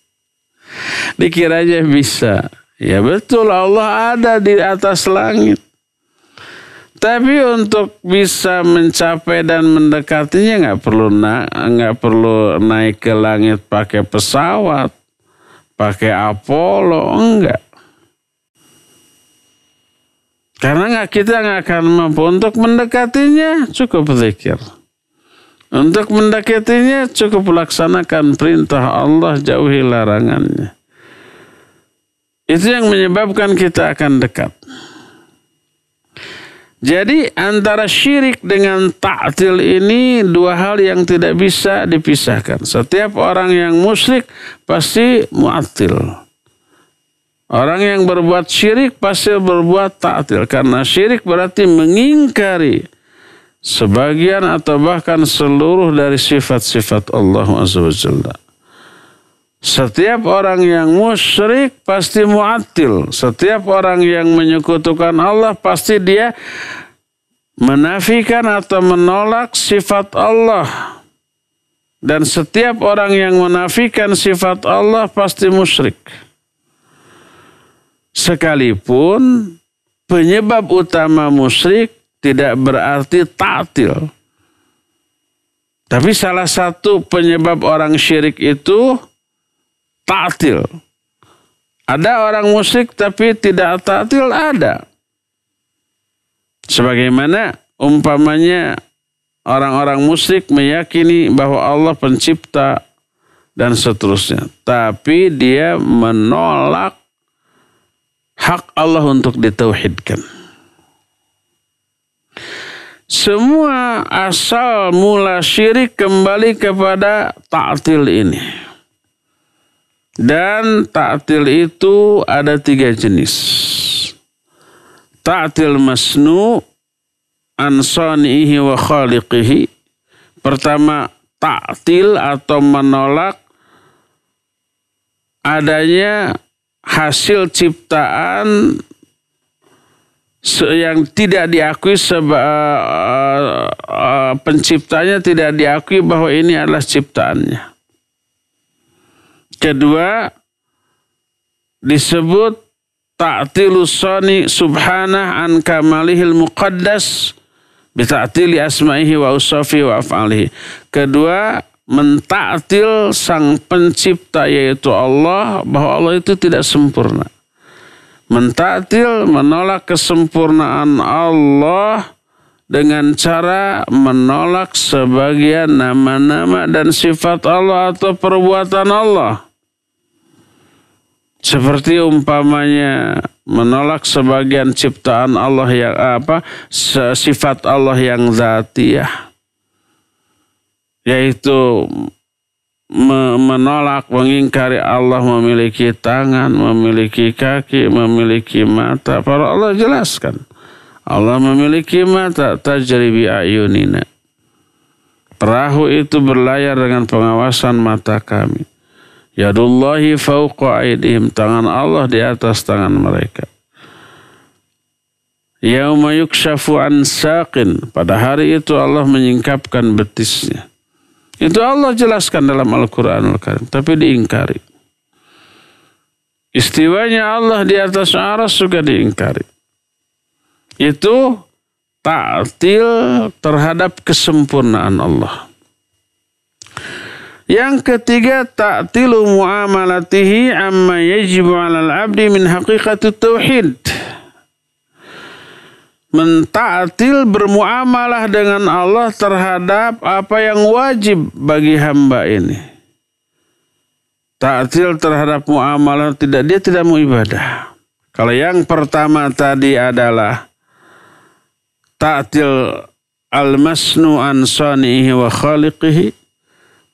Dikiranya bisa. Ya betul, Allah ada di atas langit. Tapi untuk bisa mencapai dan mendekatinya nggak perlu naik ke langit pakai pesawat, pakai Apollo, enggak. Karena kita nggak akan mampu. Untuk mendekatinya cukup zikir. Untuk mendekatinya cukup laksanakan perintah Allah, jauhi larangannya. Itu yang menyebabkan kita akan dekat. Jadi antara syirik dengan ta'til ini dua hal yang tidak bisa dipisahkan. Setiap orang yang musyrik pasti mu'attil. Orang yang berbuat syirik pasti berbuat ta'til. Karena syirik berarti mengingkari sebagian atau bahkan seluruh dari sifat-sifat Allah Azza wa Jalla. Setiap orang yang musyrik pasti mu'attil. Setiap orang yang menyekutukan Allah pasti dia menafikan atau menolak sifat Allah. Dan setiap orang yang menafikan sifat Allah pasti musyrik. Sekalipun penyebab utama musyrik tidak berarti ta'til. Tapi salah satu penyebab orang syirik itu ta'til. Ada orang musyrik tapi tidak ta'til, ada. Sebagaimana umpamanya orang-orang musyrik meyakini bahwa Allah pencipta dan seterusnya, tapi dia menolak hak Allah untuk ditauhidkan. Semua asal mula syirik kembali kepada ta'til ini. Dan ta'til itu ada 3 jenis. Ta'til masnu' an sani'ihi wa khaliqihi. Pertama, ta'til atau menolak adanya hasil ciptaan yang tidak diakui penciptanya tidak diakui bahwa ini adalah ciptaannya. Kedua, disebut ta'tilus sani subhanah an kamalihil muqaddas bi ta'tili asma'ihi wa usafihi wa af'alihi. Kedua, mentaktil sang pencipta yaitu Allah bahwa Allah itu tidak sempurna. Mentaktil, menolak kesempurnaan Allah dengan cara menolak sebagian nama-nama dan sifat Allah atau perbuatan Allah. Seperti umpamanya menolak sebagian ciptaan Allah yang sifat Allah yang dzatiyah, yaitu menolak, mengingkari Allah memiliki tangan, memiliki kaki, memiliki mata. Para Allah jelaskan, Allah memiliki mata, tajri bi ayunina. Perahu itu berlayar dengan pengawasan mata kami. Yadullahi fauqa aydihim, tangan Allah di atas tangan mereka. Yauma yukshafu an saqin, pada hari itu Allah menyingkapkan betisnya. Itu Allah jelaskan dalam Al-Quranul Karim, tapi diingkari. Istiwanya Allah di atas arsy juga diingkari. Itu ta'til terhadap kesempurnaan Allah. Yang ketiga, ta'tilu muamalatihi amma yajibu 'alal 'abdi min haqiqatut tauhid. Mentaktil bermuamalah dengan Allah terhadap apa yang wajib bagi hamba ini. Taktil terhadap muamalah dia tidak mau ibadah. Kalau yang pertama tadi adalah taktil al-masnu an sanihi wa khaliqihi.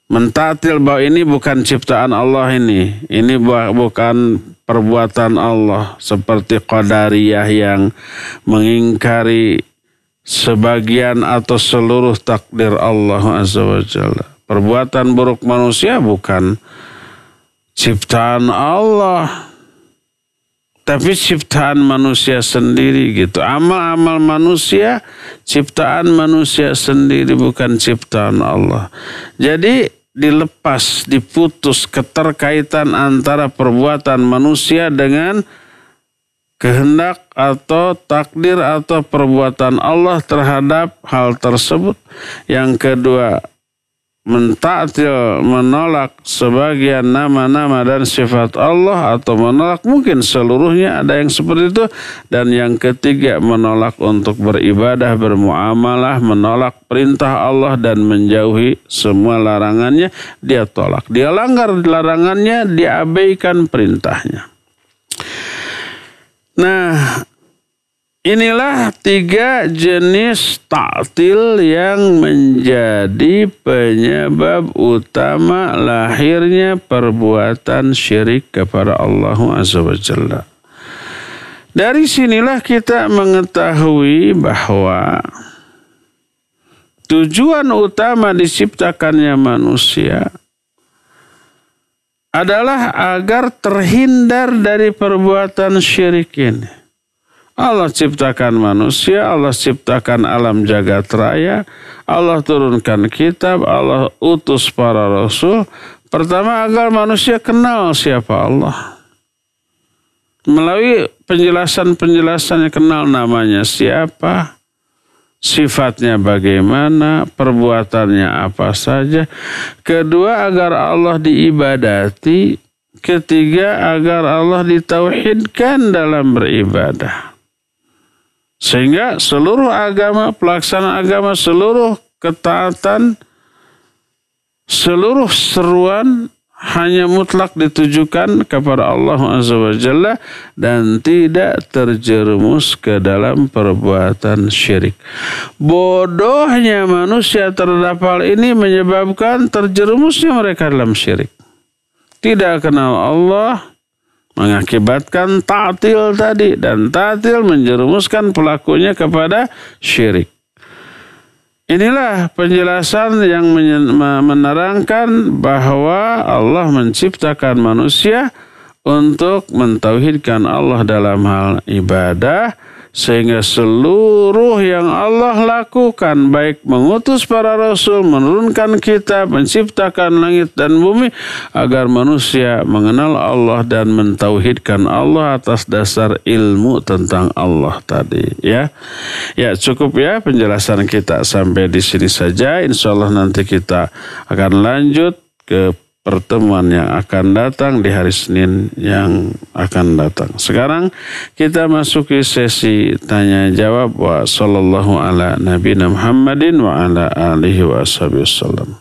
Mentaktil bahwa ini bukan ciptaan Allah ini bukan perbuatan Allah, seperti Qadariyah yang mengingkari sebagian atau seluruh takdir Allah Azza wa Jalla. Perbuatan buruk manusia bukan ciptaan Allah, tapi ciptaan manusia sendiri gitu. Amal-amal manusia, ciptaan manusia sendiri, bukan ciptaan Allah. Jadi dilepas, diputus keterkaitan antara perbuatan manusia dengan kehendak atau takdir atau perbuatan Allah terhadap hal tersebut. Yang kedua, mentaktil, menolak sebagian nama-nama dan sifat Allah atau menolak mungkin seluruhnya, ada yang seperti itu. Dan yang ketiga, menolak untuk beribadah, bermuamalah, menolak perintah Allah dan menjauhi semua larangannya. Dia tolak, dia langgar larangannya, dia abaikan perintahnya. Nah, inilah 3 jenis ta'til yang menjadi penyebab utama lahirnya perbuatan syirik kepada Allah Azza wa Jalla. Dari sinilah kita mengetahui bahwa tujuan utama diciptakannya manusia adalah agar terhindar dari perbuatan syirik ini. Allah ciptakan manusia, Allah ciptakan alam jagat raya, Allah turunkan kitab, Allah utus para rasul. Pertama, agar manusia kenal siapa Allah. Melalui penjelasan-penjelasannya, kenal namanya siapa, sifatnya bagaimana, perbuatannya apa saja. Kedua, agar Allah diibadati. Ketiga, agar Allah ditauhidkan dalam beribadah. Sehingga seluruh agama, pelaksanaan agama, seluruh ketaatan, seluruh seruan hanya mutlak ditujukan kepada Allah Azza wa Jalla dan tidak terjerumus ke dalam perbuatan syirik. Bodohnya manusia terhadap hal ini menyebabkan terjerumusnya mereka dalam syirik. Tidak kenal Allah mengakibatkan ta'til tadi, dan ta'til menjerumuskan pelakunya kepada syirik. Inilah penjelasan yang menerangkan bahwa Allah menciptakan manusia untuk mentauhidkan Allah dalam hal ibadah, sehingga seluruh yang Allah lakukan, baik mengutus para rasul, menurunkan kitab, menciptakan langit dan bumi, agar manusia mengenal Allah dan mentauhidkan Allah atas dasar ilmu tentang Allah tadi. Ya, cukup ya penjelasan kita sampai di sini saja. Insya Allah nanti kita akan lanjut ke pertemuan yang akan datang di hari Senin yang akan datang. Sekarang kita masuki sesi tanya jawab. Wa sallallahu ala nabiyina Muhammadin wa ala alihi wa wasallam.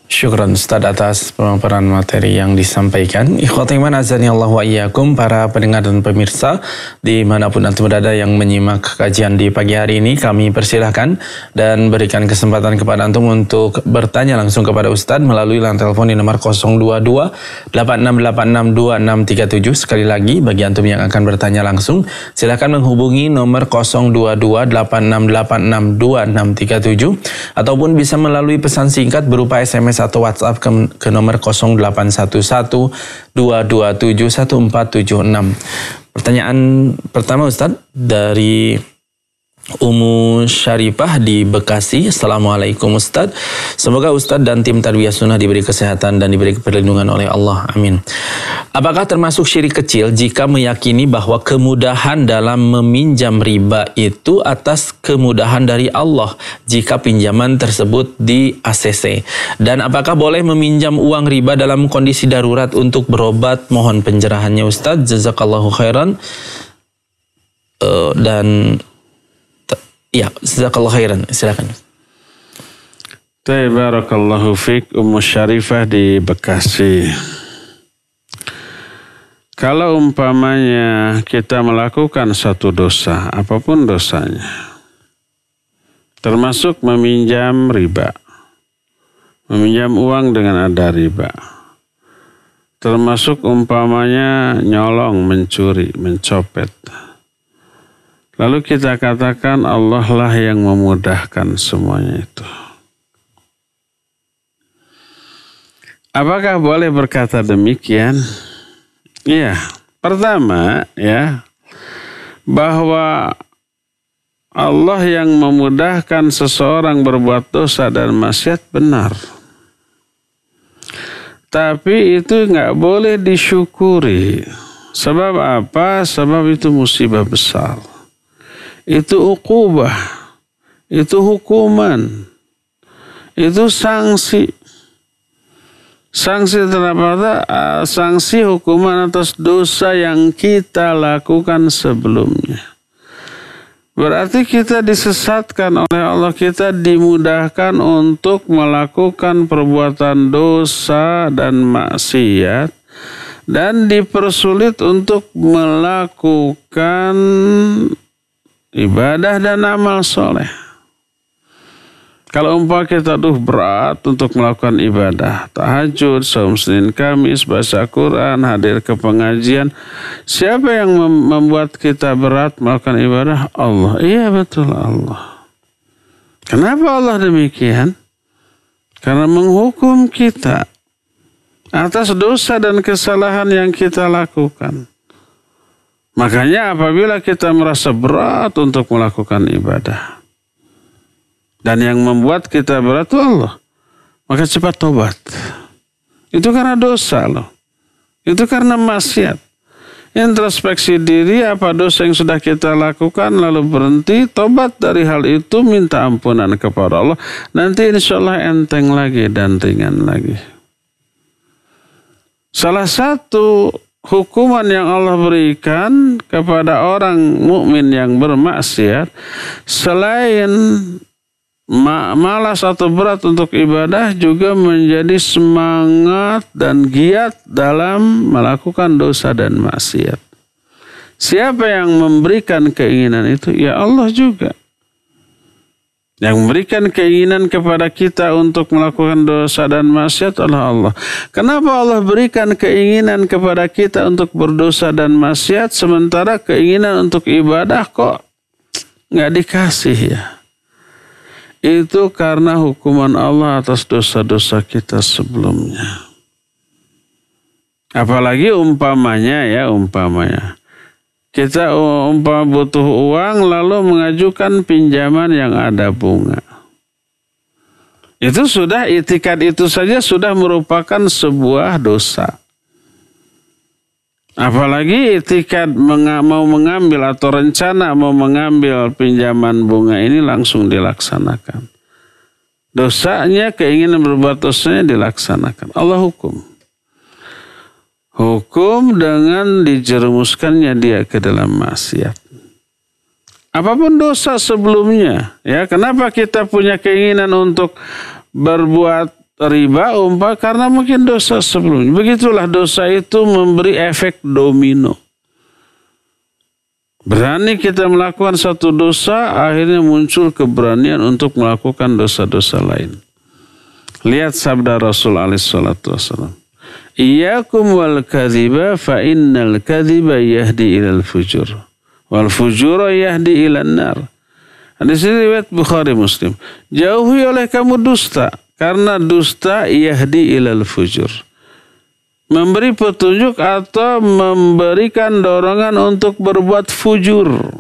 Syukran Ustaz atas pemaparan materi yang disampaikan. Ikhwatul iman azani Allah wa iyyakum, para pendengar dan pemirsa dimanapun antum berada yang menyimak kajian di pagi hari ini, kami persilahkan dan berikan kesempatan kepada antum untuk bertanya langsung kepada Ustaz melalui line telepon di nomor 022 8686 2637. Sekali lagi bagi antum yang akan bertanya langsung, silakan menghubungi nomor 022 8686 2637 ataupun bisa melalui pesan singkat berupa SMS atau WhatsApp ke nomor 0811 227 1476. Pertanyaan pertama Ustaz dari Ummu Syarifah di Bekasi. Assalamualaikum Ustaz. Semoga Ustaz dan tim Tarbiyah Sunnah diberi kesehatan dan diberi perlindungan oleh Allah. Amin. Apakah termasuk syirik kecil jika meyakini bahwa kemudahan dalam meminjam riba itu atas kemudahan dari Allah jika pinjaman tersebut di ACC? Dan apakah boleh meminjam uang riba dalam kondisi darurat untuk berobat? Mohon pencerahannya Ustaz. Jazakallahu khairan. Ya, jazakallahu khairan. Silakan. Barakallahu fiik, Ummu Syarifah di Bekasi. Kalau umpamanya kita melakukan satu dosa, apapun dosanya, termasuk meminjam riba, meminjam uang dengan ada riba, termasuk umpamanya nyolong, mencuri, mencopet, lalu kita katakan Allah lah yang memudahkan semuanya itu. Apakah boleh berkata demikian? Iya. Pertama ya, bahwa Allah yang memudahkan seseorang berbuat dosa dan maksiat benar. Tapi itu nggak boleh disyukuri. Sebab apa? Sebab itu musibah besar. Itu uqubah, itu hukuman, itu sanksi. Sanksi terhadap sanksi hukuman atas dosa yang kita lakukan sebelumnya. Berarti kita disesatkan oleh Allah, kita dimudahkan untuk melakukan perbuatan dosa dan maksiat, dan dipersulit untuk melakukan ibadah dan amal soleh. Kalau umpama kita berat untuk melakukan ibadah, tahajud, saum Senin Kamis, baca Quran, hadir ke pengajian, siapa yang membuat kita berat melakukan ibadah? Allah. Iya betul, Allah. Kenapa Allah demikian? Karena menghukum kita atas dosa dan kesalahan yang kita lakukan. Makanya apabila kita merasa berat untuk melakukan ibadah, dan yang membuat kita berat itu Allah, maka cepat tobat. Itu karena dosa loh. Itu karena maksiat. Introspeksi diri, apa dosa yang sudah kita lakukan, lalu berhenti, tobat dari hal itu, minta ampunan kepada Allah. Nanti insya Allah enteng lagi dan ringan lagi. Salah satu hukuman yang Allah berikan kepada orang mukmin yang bermaksiat, selain malas atau berat untuk ibadah, juga menjadi semangat dan giat dalam melakukan dosa dan maksiat. Siapa yang memberikan keinginan itu? Ya Allah juga. Yang memberikan keinginan kepada kita untuk melakukan dosa dan maksiat adalah Allah. Kenapa Allah berikan keinginan kepada kita untuk berdosa dan maksiat, sementara keinginan untuk ibadah kok nggak dikasih ya? Itu karena hukuman Allah atas dosa-dosa kita sebelumnya. Apalagi umpamanya. Kita butuh uang lalu mengajukan pinjaman yang ada bunga. Itu sudah, itikad itu saja sudah merupakan sebuah dosa. Apalagi itikad mau mengambil atau rencana mau mengambil pinjaman bunga ini langsung dilaksanakan. Dosanya, keinginan berbuat dosanya dilaksanakan. Allah hukum. Hukum dengan dijerumuskannya dia ke dalam maksiat. Apapun dosa sebelumnya, ya, kenapa kita punya keinginan untuk berbuat riba karena mungkin dosa sebelumnya. Begitulah dosa itu memberi efek domino. Berani kita melakukan satu dosa, akhirnya muncul keberanian untuk melakukan dosa-dosa lain. Lihat sabda Rasul alaihissalam. Iyyakum wal kadhiba fa innal kadhiba yahdi ilal fujur. Wal fujura yahdi ilan nar. Hadis ini riwayat Bukhari Muslim. Jauhi oleh kamu dusta. Karena dusta yahdi ilal fujur. Memberi petunjuk atau memberikan dorongan untuk berbuat fujur.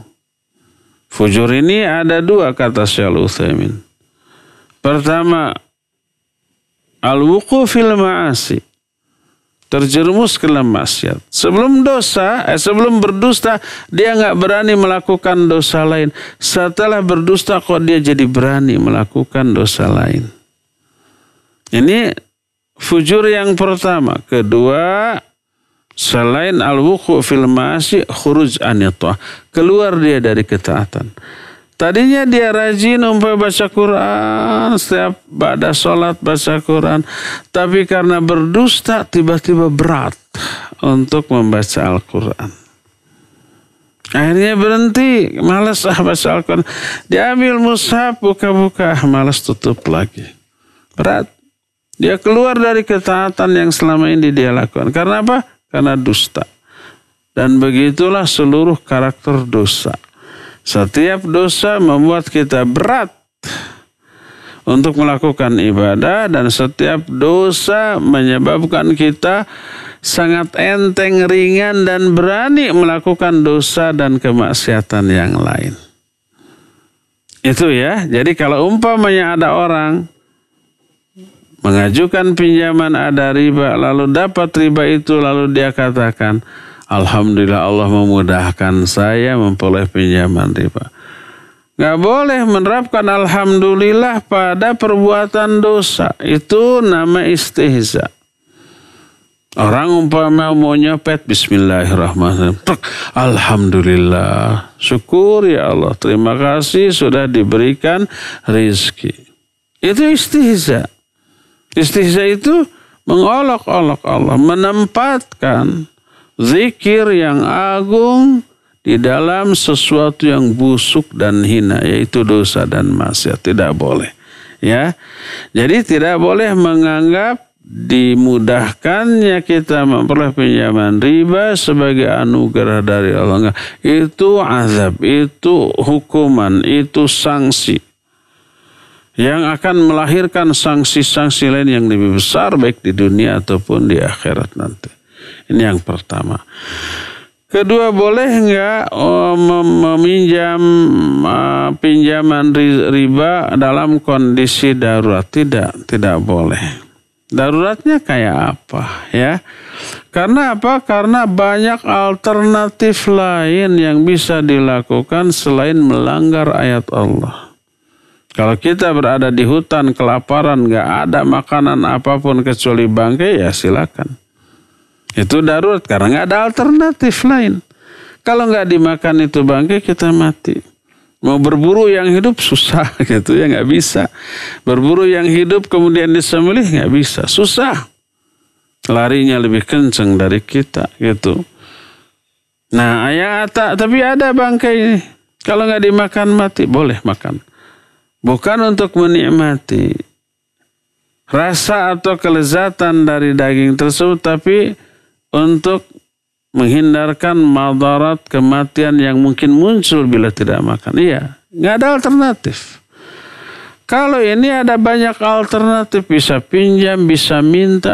Fujur ini ada dua kata Syekh Al-Utsaimin. Pertama, al-wuqu fil ma'asi. Terjerumus ke dalam maksiat. Sebelum berdusta, dia nggak berani melakukan dosa lain. Setelah berdusta kok dia jadi berani melakukan dosa lain. Ini fujur yang pertama. Kedua, selain al-wuqu fil ma'asi, khuruj anitah. Keluar dia dari ketaatan. Tadinya dia rajin baca Quran, setiap ba'da sholat baca Quran. Tapi karena berdusta tiba-tiba berat untuk membaca Al-Quran. Akhirnya berhenti, malas baca Al-Quran. Diambil mushaf, buka-buka, malas tutup lagi. Berat. Dia keluar dari ketaatan yang selama ini dia lakukan. Karena apa? Karena dusta. Dan begitulah seluruh karakter dosa. Setiap dosa membuat kita berat untuk melakukan ibadah, dan setiap dosa menyebabkan kita sangat enteng, ringan, dan berani melakukan dosa dan kemaksiatan yang lain. Itu ya. Jadi kalau umpamanya ada orang mengajukan pinjaman ada riba, lalu dapat riba itu, lalu dia katakan, alhamdulillah Allah memudahkan saya memperoleh pinjaman riba. Gak boleh menerapkan alhamdulillah pada perbuatan dosa. Itu nama istihza. Orang umpama mau nyopet, bismillahirrahmanirrahim. Alhamdulillah. Syukur ya Allah. Terima kasih sudah diberikan rizki. Itu istihza. Istihza itu mengolok-olok Allah. Menempatkan zikir yang agung di dalam sesuatu yang busuk dan hina, yaitu dosa dan maksiat. Tidak boleh. Ya. Jadi tidak boleh menganggap dimudahkannya kita memperoleh pinjaman riba sebagai anugerah dari Allah. Enggak. Itu azab, itu hukuman, itu sanksi yang akan melahirkan sanksi-sanksi lain yang lebih besar baik di dunia ataupun di akhirat nanti. Ini yang pertama. Kedua, boleh enggak meminjam pinjaman riba dalam kondisi darurat? Tidak boleh. Daruratnya kayak apa ya? Karena apa? Karena banyak alternatif lain yang bisa dilakukan selain melanggar ayat Allah. Kalau kita berada di hutan kelaparan, enggak ada makanan apapun kecuali bangkai, ya silakan. Itu darurat karena nggak ada alternatif lain. Kalau nggak dimakan itu bangkai, kita mati. Mau berburu yang hidup susah gitu ya, nggak bisa. Berburu yang hidup kemudian disembelih nggak bisa, susah. Larinya lebih kenceng dari kita gitu. Nah, tapi ada bangkai ini. Kalau nggak dimakan mati, boleh makan. Bukan untuk menikmati rasa atau kelezatan dari daging tersebut, tapi untuk menghindarkan madarat kematian yang mungkin muncul bila tidak makan. Iya, nggak ada alternatif. Kalau ini ada banyak alternatif, bisa pinjam, bisa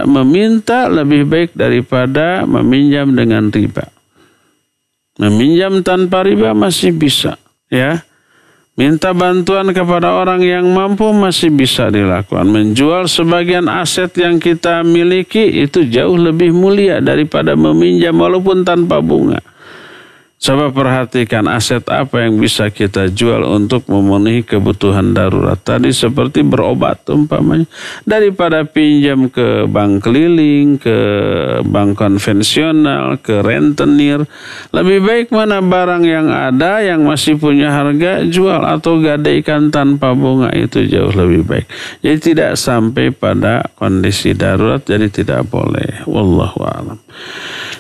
meminta lebih baik daripada meminjam dengan riba. Meminjam tanpa riba masih bisa, ya. Minta bantuan kepada orang yang mampu masih bisa dilakukan. Menjual sebagian aset yang kita miliki itu jauh lebih mulia daripada meminjam walaupun tanpa bunga. Coba perhatikan aset apa yang bisa kita jual untuk memenuhi kebutuhan darurat tadi, seperti berobat umpamanya. Daripada pinjam ke bank keliling, ke bank konvensional, ke rentenir. Lebih baik mana barang yang ada yang masih punya harga, jual atau gadaikan tanpa bunga, itu jauh lebih baik. Jadi tidak sampai pada kondisi darurat, jadi tidak boleh. Wallahu a'lam.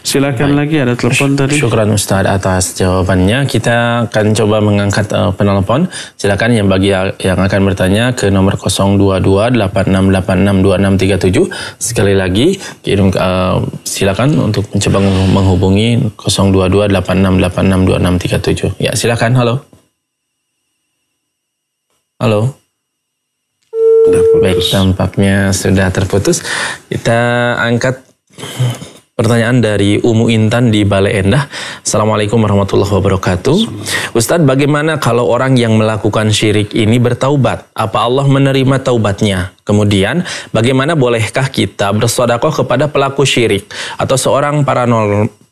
Silakan. Baik. Lagi ada telepon tadi. Syukran Ustaz atas jawabannya. Kita akan coba mengangkat penelpon. Silakan yang bagi yang akan bertanya ke nomor 022-8686-2637. Sekali lagi kirim silakan untuk mencoba menghubungi 022-8686-2637. Ya, silakan. Halo. Halo. Baik, tampaknya sudah terputus. Kita angkat pertanyaan dari Umu Intan di Bale Endah. Assalamualaikum warahmatullahi wabarakatuh. Ustadz, bagaimana kalau orang yang melakukan syirik ini bertaubat? Apa Allah menerima taubatnya? Kemudian, bagaimana bolehkah kita bersedekah kepada pelaku syirik atau seorang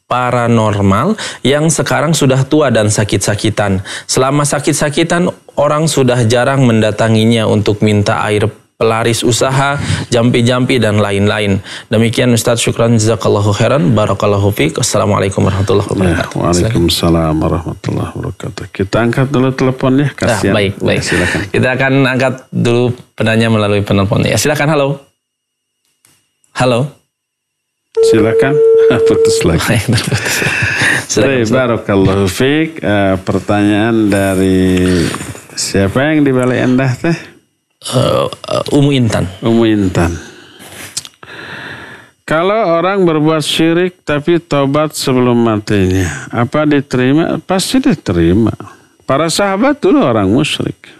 paranormal yang sekarang sudah tua dan sakit-sakitan? Selama sakit-sakitan, orang sudah jarang mendatanginya untuk minta air pelaris usaha, jampi-jampi, dan lain-lain. Demikian Ustaz, syukran, jazakallahu khairan, barakallahu fiik. Assalamualaikum warahmatullahi wabarakatuh. Waalaikumsalam warahmatullahi wabarakatuh. Kita angkat dulu teleponnya, kasihan. Baik. Silakan. Kita akan angkat dulu penanya melalui penelpon. Ya, silakan. Halo. Silakan. Putus lagi. Baik, barakallahu fiik. Pertanyaan dari siapa yang di Bale Endah teh? Umu Intan. Kalau orang berbuat syirik tapi tobat sebelum matinya, apa diterima? Pasti diterima. Para sahabat dulu orang musyrik.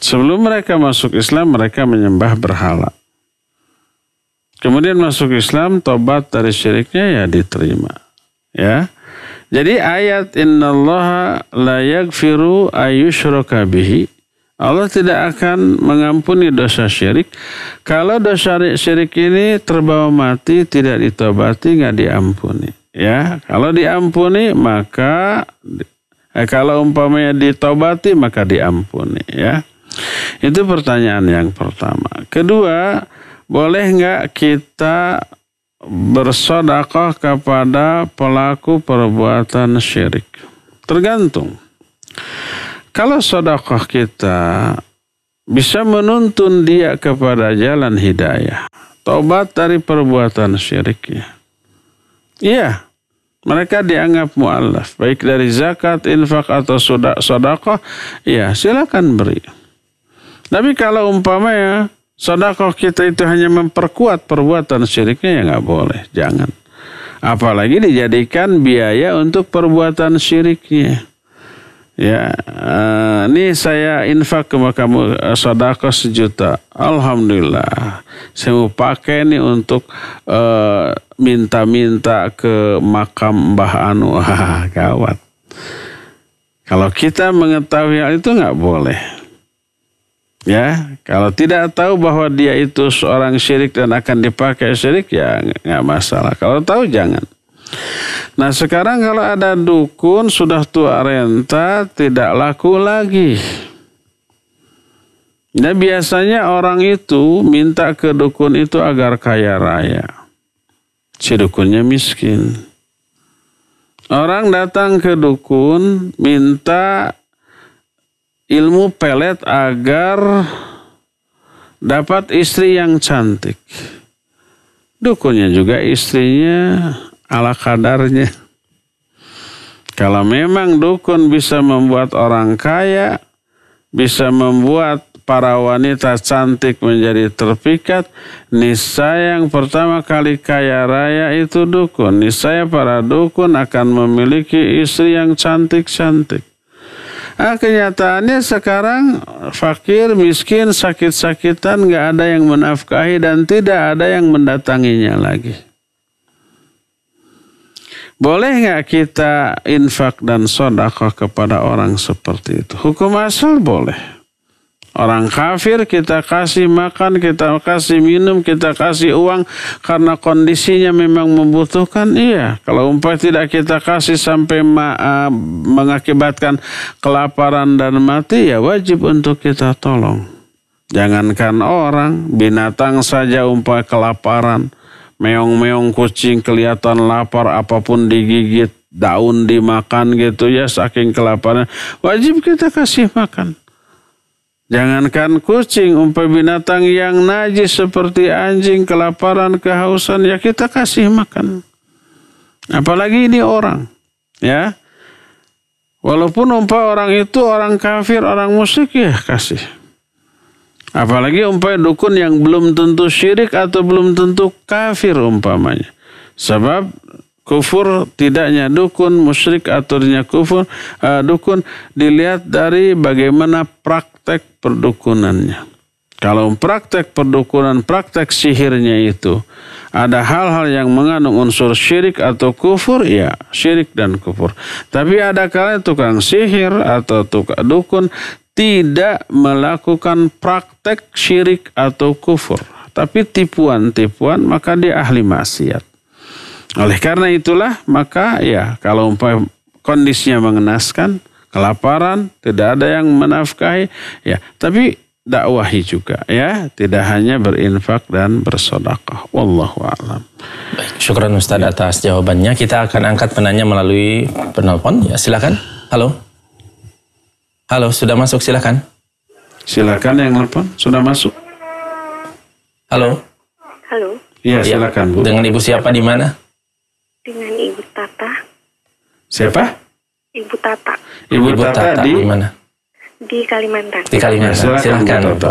Sebelum mereka masuk Islam, mereka menyembah berhala. Kemudian masuk Islam, tobat dari syiriknya, ya diterima. Ya. Jadi ayat innallaha la yaghfiru ayyushraka bihi, Allah tidak akan mengampuni dosa syirik. Kalau dosa syirik ini terbawa mati, tidak ditobati, nggak diampuni. Ya, kalau diampuni maka, kalau umpamanya ditobati maka diampuni. Ya, itu pertanyaan yang pertama. Kedua, boleh nggak kita bersedekah kepada pelaku perbuatan syirik? Tergantung. Kalau sedekah kita bisa menuntun dia kepada jalan hidayah, tobat dari perbuatan syiriknya, iya, mereka dianggap mu'allaf, baik dari zakat, infak, atau sedekah, iya, silakan beri. Tapi kalau umpamanya sedekah kita itu hanya memperkuat perbuatan syiriknya, ya nggak boleh, jangan. Apalagi dijadikan biaya untuk perbuatan syiriknya. Ya, ini saya infak ke kamu sedekah 1 juta. Alhamdulillah, saya mau pakai ini untuk minta-minta ke makam Mbah Anu. Gawat. Kalau kita mengetahui hal itu nggak boleh. Ya, kalau tidak tahu bahwa dia itu seorang syirik dan akan dipakai syirik, ya nggak masalah. Kalau tahu jangan. Nah, sekarang kalau ada dukun sudah tua renta, tidak laku lagi. Nah, biasanya orang itu minta ke dukun itu agar kaya raya. si dukunnya miskin. Orang datang ke dukun minta ilmu pelet agar dapat istri yang cantik. Dukunnya juga istrinya ala kadarnya. Kalau memang dukun bisa membuat orang kaya, bisa membuat para wanita cantik menjadi terpikat, niscaya yang pertama kali kaya raya itu dukun. Niscaya para dukun akan memiliki istri yang cantik-cantik. Kenyataannya sekarang fakir, miskin, sakit-sakitan, gak ada yang menafkahi dan tidak ada yang mendatanginya lagi. Boleh gak kita infak dan sedekah kepada orang seperti itu? Hukum asal boleh. Orang kafir kita kasih makan, kita kasih minum, kita kasih uang karena kondisinya memang membutuhkan. Iya, kalau umpamanya tidak kita kasih sampai mengakibatkan kelaparan dan mati, ya wajib untuk kita tolong. Jangankan orang, binatang saja umpamanya kelaparan, meong-meong kucing kelihatan lapar, apapun digigit, daun dimakan gitu ya, saking kelaparan, wajib kita kasih makan. Jangankan kucing, binatang yang najis seperti anjing, kelaparan, kehausan, ya kita kasih makan. Apalagi ini orang, ya. Walaupun orang itu orang kafir, orang musyrik, ya kasih. Apalagi dukun yang belum tentu syirik atau belum tentu kafir umpamanya. Sebab kufur tidaknya dukun, musyrik aturnya kufur, dukun dilihat dari bagaimana praktek perdukunannya. Kalau praktek perdukunan, praktek sihirnya itu ada hal-hal yang mengandung unsur syirik atau kufur, ya syirik dan kufur. Tapi ada kalanya tukang sihir atau tukang dukun tidak melakukan praktek syirik atau kufur, tapi tipuan-tipuan, maka dia ahli maksiat. Oleh karena itulah, maka ya kalau kondisinya mengenaskan, kelaparan, tidak ada yang menafkahi, ya tapi dakwahi juga, ya tidak hanya berinfak dan bersedekah. Wallahu a'lam. Baik, syukran Ustaz atas jawabannya. Kita akan angkat penanya melalui penelpon. Ya, silakan. Halo. Halo, sudah masuk, silakan. Silakan yang telepon, sudah masuk. Halo. Halo. Iya, silakan Bu. Dengan Ibu siapa di mana? Dengan Ibu Tata. Siapa? Ibu Tata. Ibu Tata di mana? Di Kalimantan. Di Kalimantan. Silakan.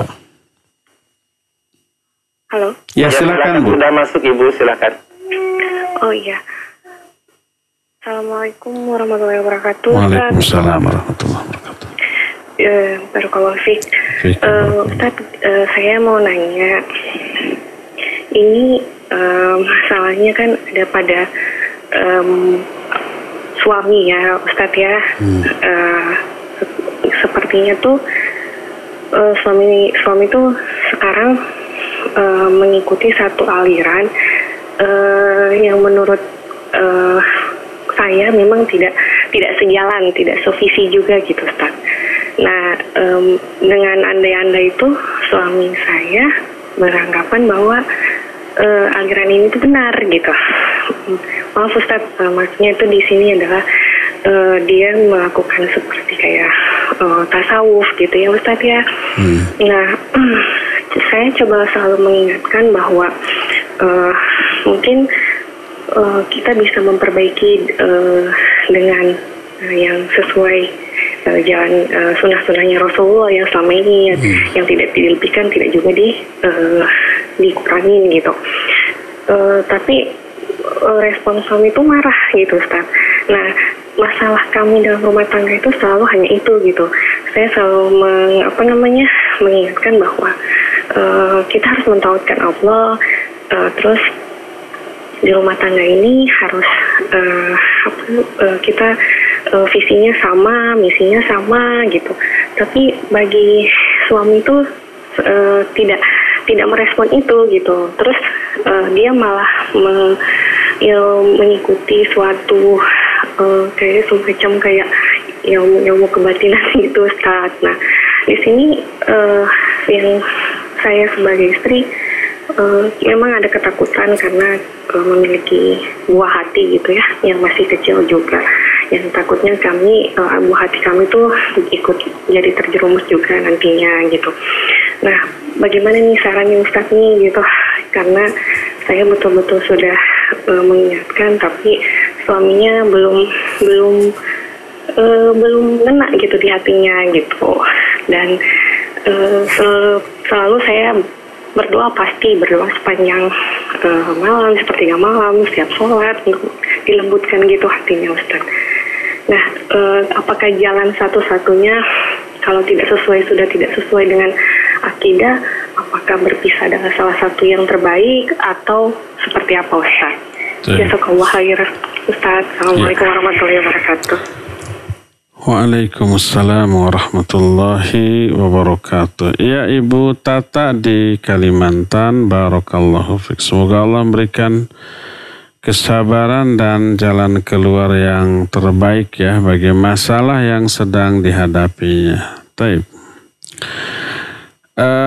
Halo. Ya, silakan Bu. Sudah masuk Ibu, silakan. Oh iya. Assalamualaikum warahmatullahi wabarakatuh. Waalaikumsalam warahmatullahi wabarakatuh. Barakallahu fiik. Ustaz, saya mau nanya. Ini masalahnya kan ada pada suami ya Ustadz ya. Sepertinya tuh suami tuh sekarang mengikuti satu aliran yang menurut saya memang tidak sejalan, tidak sevisi juga gitu Ustadz. Nah, dengan andai-andai itu suami saya beranggapan bahwa aliran ini itu benar gitu. Maaf Ustadz, maksudnya itu di sini adalah dia melakukan seperti kayak tasawuf gitu ya Ustadz ya. Nah, saya coba selalu mengingatkan bahwa mungkin kita bisa memperbaiki dengan yang sesuai jalan sunnah-sunnahnya Rasulullah yang selama ini yang tidak dilebihkan, tidak juga dikurangin gitu. Tapi respon suami itu marah gitu Ustaz. Nah, masalah kami dalam rumah tangga itu selalu hanya itu gitu. Saya selalu mengingatkan bahwa kita harus mentaatkan Allah, terus di rumah tangga ini harus kita visinya sama, misinya sama gitu. Tapi bagi suami itu tidak merespon itu gitu. Terus dia malah mengikuti suatu kayak semacam kayak ilmu kebatinan gitu Ustaz. Nah, di sini yang saya sebagai istri memang ada ketakutan karena memiliki buah hati gitu ya, yang masih kecil juga. Yang takutnya kami, buah hati kami tuh ikut jadi terjerumus juga nantinya gitu. Nah, bagaimana nih sarannya Ustadz nih gitu? Karena saya betul-betul sudah mengingatkan, tapi suaminya belum ngena gitu di hatinya gitu. Dan selalu saya berdoa sepanjang malam, sepertiga malam, setiap sholat untuk dilembutkan gitu hatinya Ustaz. Nah, apakah jalan satu-satunya kalau sudah tidak sesuai dengan akidah, apakah berpisah adalah salah satu yang terbaik atau seperti apa Ustaz? Jazakallahu khairan Ustaz. Assalamualaikum warahmatullahi wabarakatuh. Waalaikumsalam warahmatullahi wabarakatuh. Ya, Ibu Tata di Kalimantan, barakallahu fiik. Semoga Allah memberikan kesabaran dan jalan keluar yang terbaik ya bagi masalah yang sedang dihadapinya. Taib.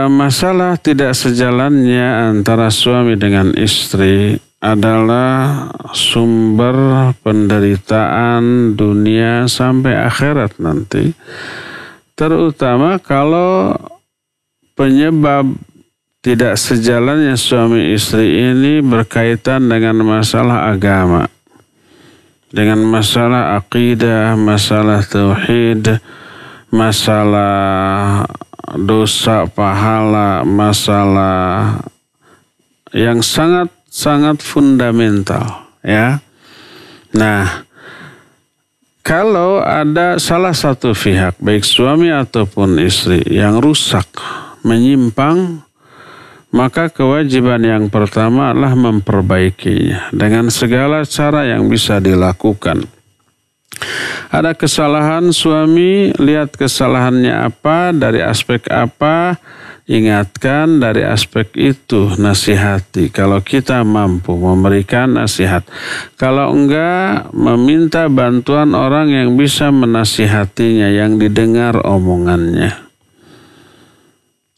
Masalah tidak sejalannya antara suami dengan istri adalah sumber penderitaan dunia sampai akhirat nanti. Terutama kalau penyebab tidak sejalannya suami istri ini berkaitan dengan masalah agama, dengan masalah akidah, masalah tauhid, masalah dosa pahala, masalah yang sangat fundamental ya. Nah, kalau ada salah satu pihak baik suami ataupun istri yang rusak, menyimpang, maka kewajiban yang pertama adalah memperbaikinya dengan segala cara yang bisa dilakukan. Ada kesalahan suami, lihat kesalahannya apa, dari aspek apa, ingatkan dari aspek itu, nasihati. Kalau kita mampu memberikan nasihat. Kalau enggak, meminta bantuan orang yang bisa menasihatinya, yang didengar omongannya.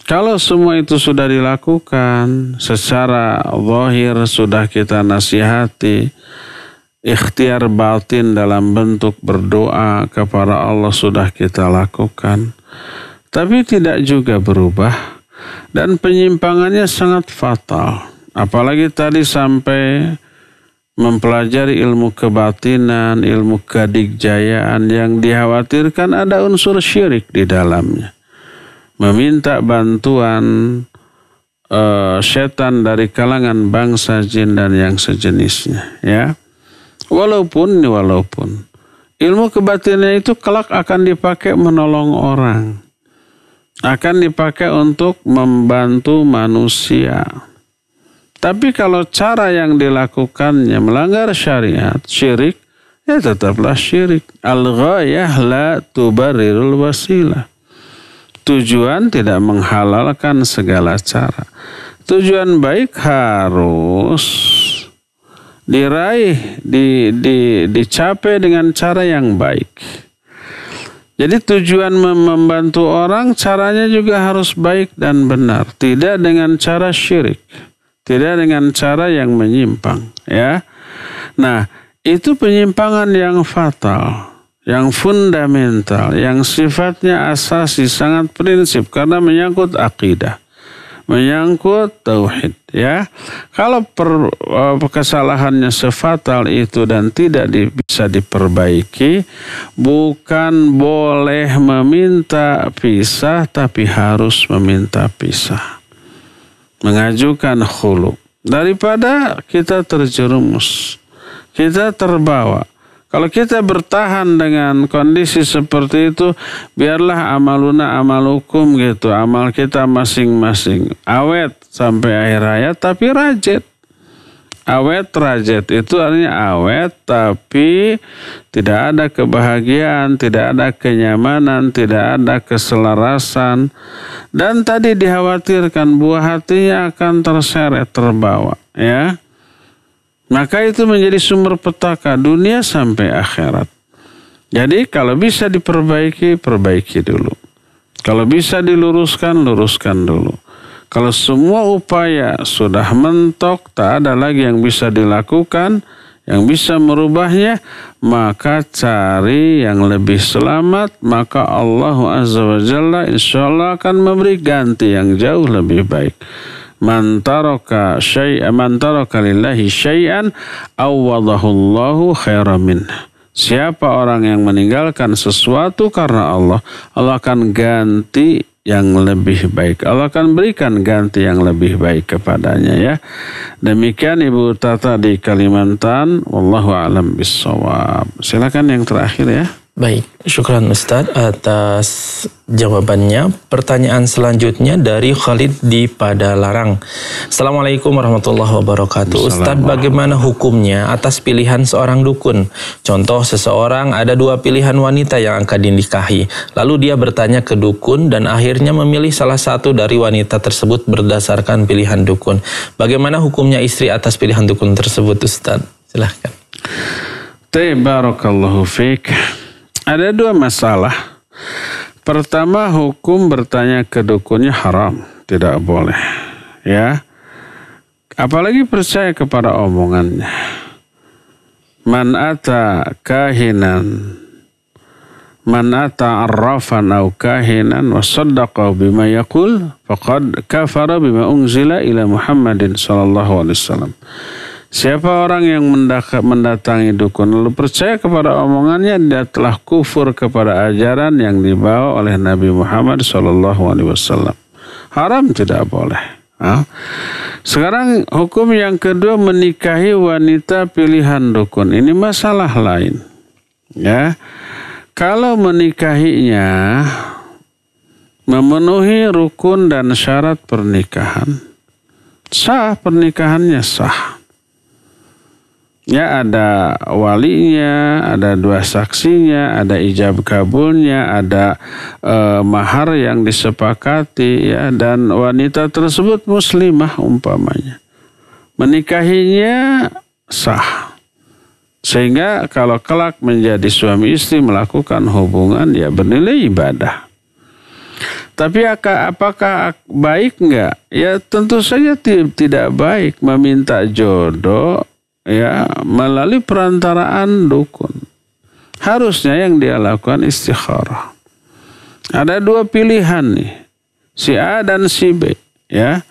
Kalau semua itu sudah dilakukan, secara zahir sudah kita nasihati, ikhtiar batin dalam bentuk berdoa kepada Allah sudah kita lakukan, tapi tidak juga berubah, dan penyimpangannya sangat fatal. Apalagi tadi sampai mempelajari ilmu kebatinan, ilmu kedigjayaan yang dikhawatirkan ada unsur syirik di dalamnya. Meminta bantuan setan dari kalangan bangsa jin dan yang sejenisnya ya. Walaupun ilmu kebatinan itu kelak akan dipakai menolong orang, akan dipakai untuk membantu manusia. Tapi kalau cara yang dilakukannya melanggar syariat, syirik, ya tetaplah syirik. Al-ghayah la tubarirul wasilah. Tujuan tidak menghalalkan segala cara. Tujuan baik harus diraih, dicapai dengan cara yang baik. Jadi tujuan membantu orang caranya juga harus baik dan benar, tidak dengan cara syirik, tidak dengan cara yang menyimpang, ya. Nah, itu penyimpangan yang fatal, yang fundamental, yang sifatnya asasi, sangat prinsip karena menyangkut akidah, menyangkut tauhid ya. Kalau kesalahannya sefatal itu dan tidak bisa diperbaiki, bukan boleh meminta pisah, tapi harus meminta pisah, mengajukan khulu, daripada kita terjerumus, kita terbawa. Kalau kita bertahan dengan kondisi seperti itu, biarlah amaluna amalukum gitu, amal kita masing-masing. Awet sampai akhir hayat tapi rajat. Awet rajat itu artinya awet tapi tidak ada kebahagiaan, tidak ada kenyamanan, tidak ada keselarasan. Dan tadi dikhawatirkan buah hatinya akan terseret, terbawa ya. Maka itu menjadi sumber petaka dunia sampai akhirat. Jadi kalau bisa diperbaiki, perbaiki dulu. Kalau bisa diluruskan, luruskan dulu. Kalau semua upaya sudah mentok, tak ada lagi yang bisa dilakukan, yang bisa merubahnya, maka cari yang lebih selamat, maka Allah Azza wa Jalla insyaallah akan memberi ganti yang jauh lebih baik. Man taraka lillahi syai'an awwadahullahu khairan min. Siapa orang yang meninggalkan sesuatu karena Allah, Allah akan ganti yang lebih baik. Allah akan berikan ganti yang lebih baik kepadanya, ya. Demikian Ibu Tata di Kalimantan. Wallahu a'lam bissawab. Silakan yang terakhir, ya. Baik, syukran Ustaz atas jawabannya. Pertanyaan selanjutnya dari Khalid di Padalarang. Assalamualaikum warahmatullahi wabarakatuh. Ustaz, bagaimana hukumnya atas pilihan seorang dukun? Contoh, seseorang ada 2 pilihan wanita yang akan dinikahi. Lalu dia bertanya ke dukun dan akhirnya memilih salah satu dari wanita tersebut berdasarkan pilihan dukun. Bagaimana hukumnya istri atas pilihan dukun tersebut, Ustaz? Silahkan. Barakallahu fiik. Ada 2 masalah. Pertama, hukum bertanya ke dukunnya haram, tidak boleh, ya. Apalagi percaya kepada omongannya. Man ata kahinan, man ata arrafan au kahinan wa saddaqa bima yaqul faqad kafara bima unzila ila Muhammadin sallallahu alaihi wasallam. Siapa orang yang mendatangi dukun lalu percaya kepada omongannya, dia telah kufur kepada ajaran yang dibawa oleh Nabi Muhammad SAW. Haram, tidak boleh. Sekarang hukum yang kedua, menikahi wanita pilihan dukun. Ini masalah lain, ya. Kalau menikahinya memenuhi rukun dan syarat pernikahan, sah, pernikahannya sah. Ya, ada walinya, ada 2 saksinya, ada ijab kabulnya, ada mahar yang disepakati, ya, dan wanita tersebut muslimah umpamanya. Menikahinya sah. Sehingga kalau kelak menjadi suami istri melakukan hubungan, ya bernilai ibadah. Tapi apakah baik enggak? Ya tentu saja tidak baik meminta jodoh, ya, melalui perantaraan dukun. Harusnya yang dia lakukan istikharah. Ada 2 pilihan nih, si A dan si B, ya.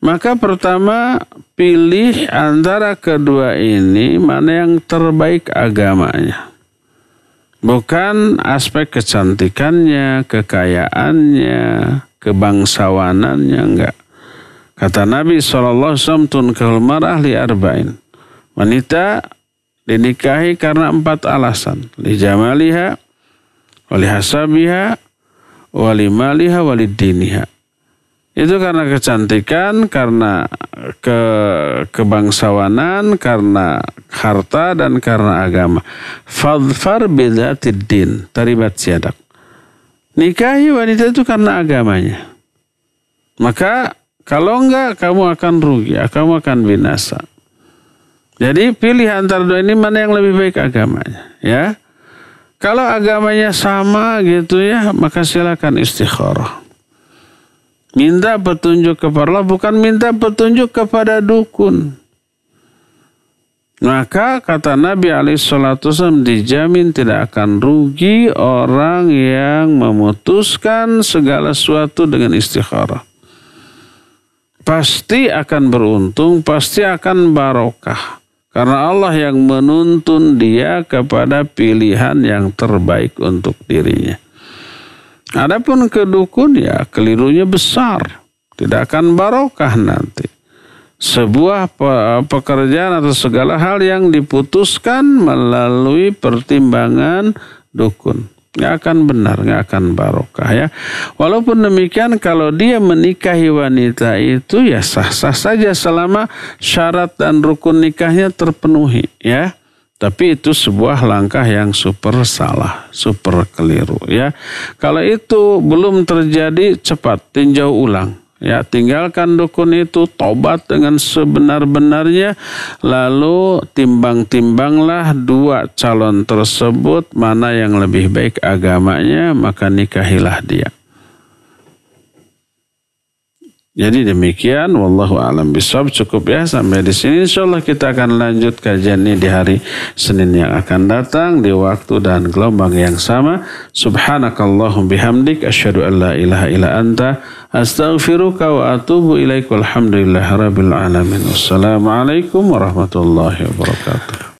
Maka pertama, pilih antara kedua ini mana yang terbaik agamanya. Bukan aspek kecantikannya, kekayaannya, kebangsawanannya, enggak. Kata Nabi SAW, tunkahul mar'ah li arba'in. Wanita dinikahi karena 4 alasan. Li jamaliha, wali hasabiha, wali maliha, wali diniha. Itu karena kecantikan, karena kebangsawanan, karena harta, dan karena agama. Fadfar bidzatid din, taribat siadak. Nikahi wanita itu karena agamanya. Maka kalau enggak, kamu akan rugi, kamu akan binasa. Jadi pilih antara 2 ini mana yang lebih baik agamanya, ya. Kalau agamanya sama gitu, ya, maka silakan istikharah. Minta petunjuk kepada Allah, bukan minta petunjuk kepada dukun. Maka kata Nabi SAW, dijamin tidak akan rugi orang yang memutuskan segala sesuatu dengan istikharah. Pasti akan beruntung, pasti akan barokah. Karena Allah yang menuntun dia kepada pilihan yang terbaik untuk dirinya. Adapun ke dukun, ya kelirunya besar. Tidak akan barokah nanti. Sebuah pekerjaan atau segala hal yang diputuskan melalui pertimbangan dukun. Nggak akan benar, nggak akan barokah, ya. Walaupun demikian, kalau dia menikahi wanita itu, ya sah-sah saja selama syarat dan rukun nikahnya terpenuhi, ya. Tapi itu sebuah langkah yang super salah, super keliru, ya. Kalau itu belum terjadi, cepat tinjau ulang, ya. Tinggalkan dukun itu, tobat dengan sebenar-benarnya, lalu timbang-timbanglah 2 calon tersebut, mana yang lebih baik agamanya, maka nikahilah dia. Jadi demikian, wallahu a'lam bishawab. Cukup ya sampai di sini. Insyaallah kita akan lanjut kajian ini di hari Senin yang akan datang di waktu dan gelombang yang sama. Subhanakallahum bihamdik asyhadu an la ilaha illa anta astaghfiruka wa atubu ilaik. Walhamdulillahirabbil alamin. Wassalamualaikum warahmatullahi wabarakatuh.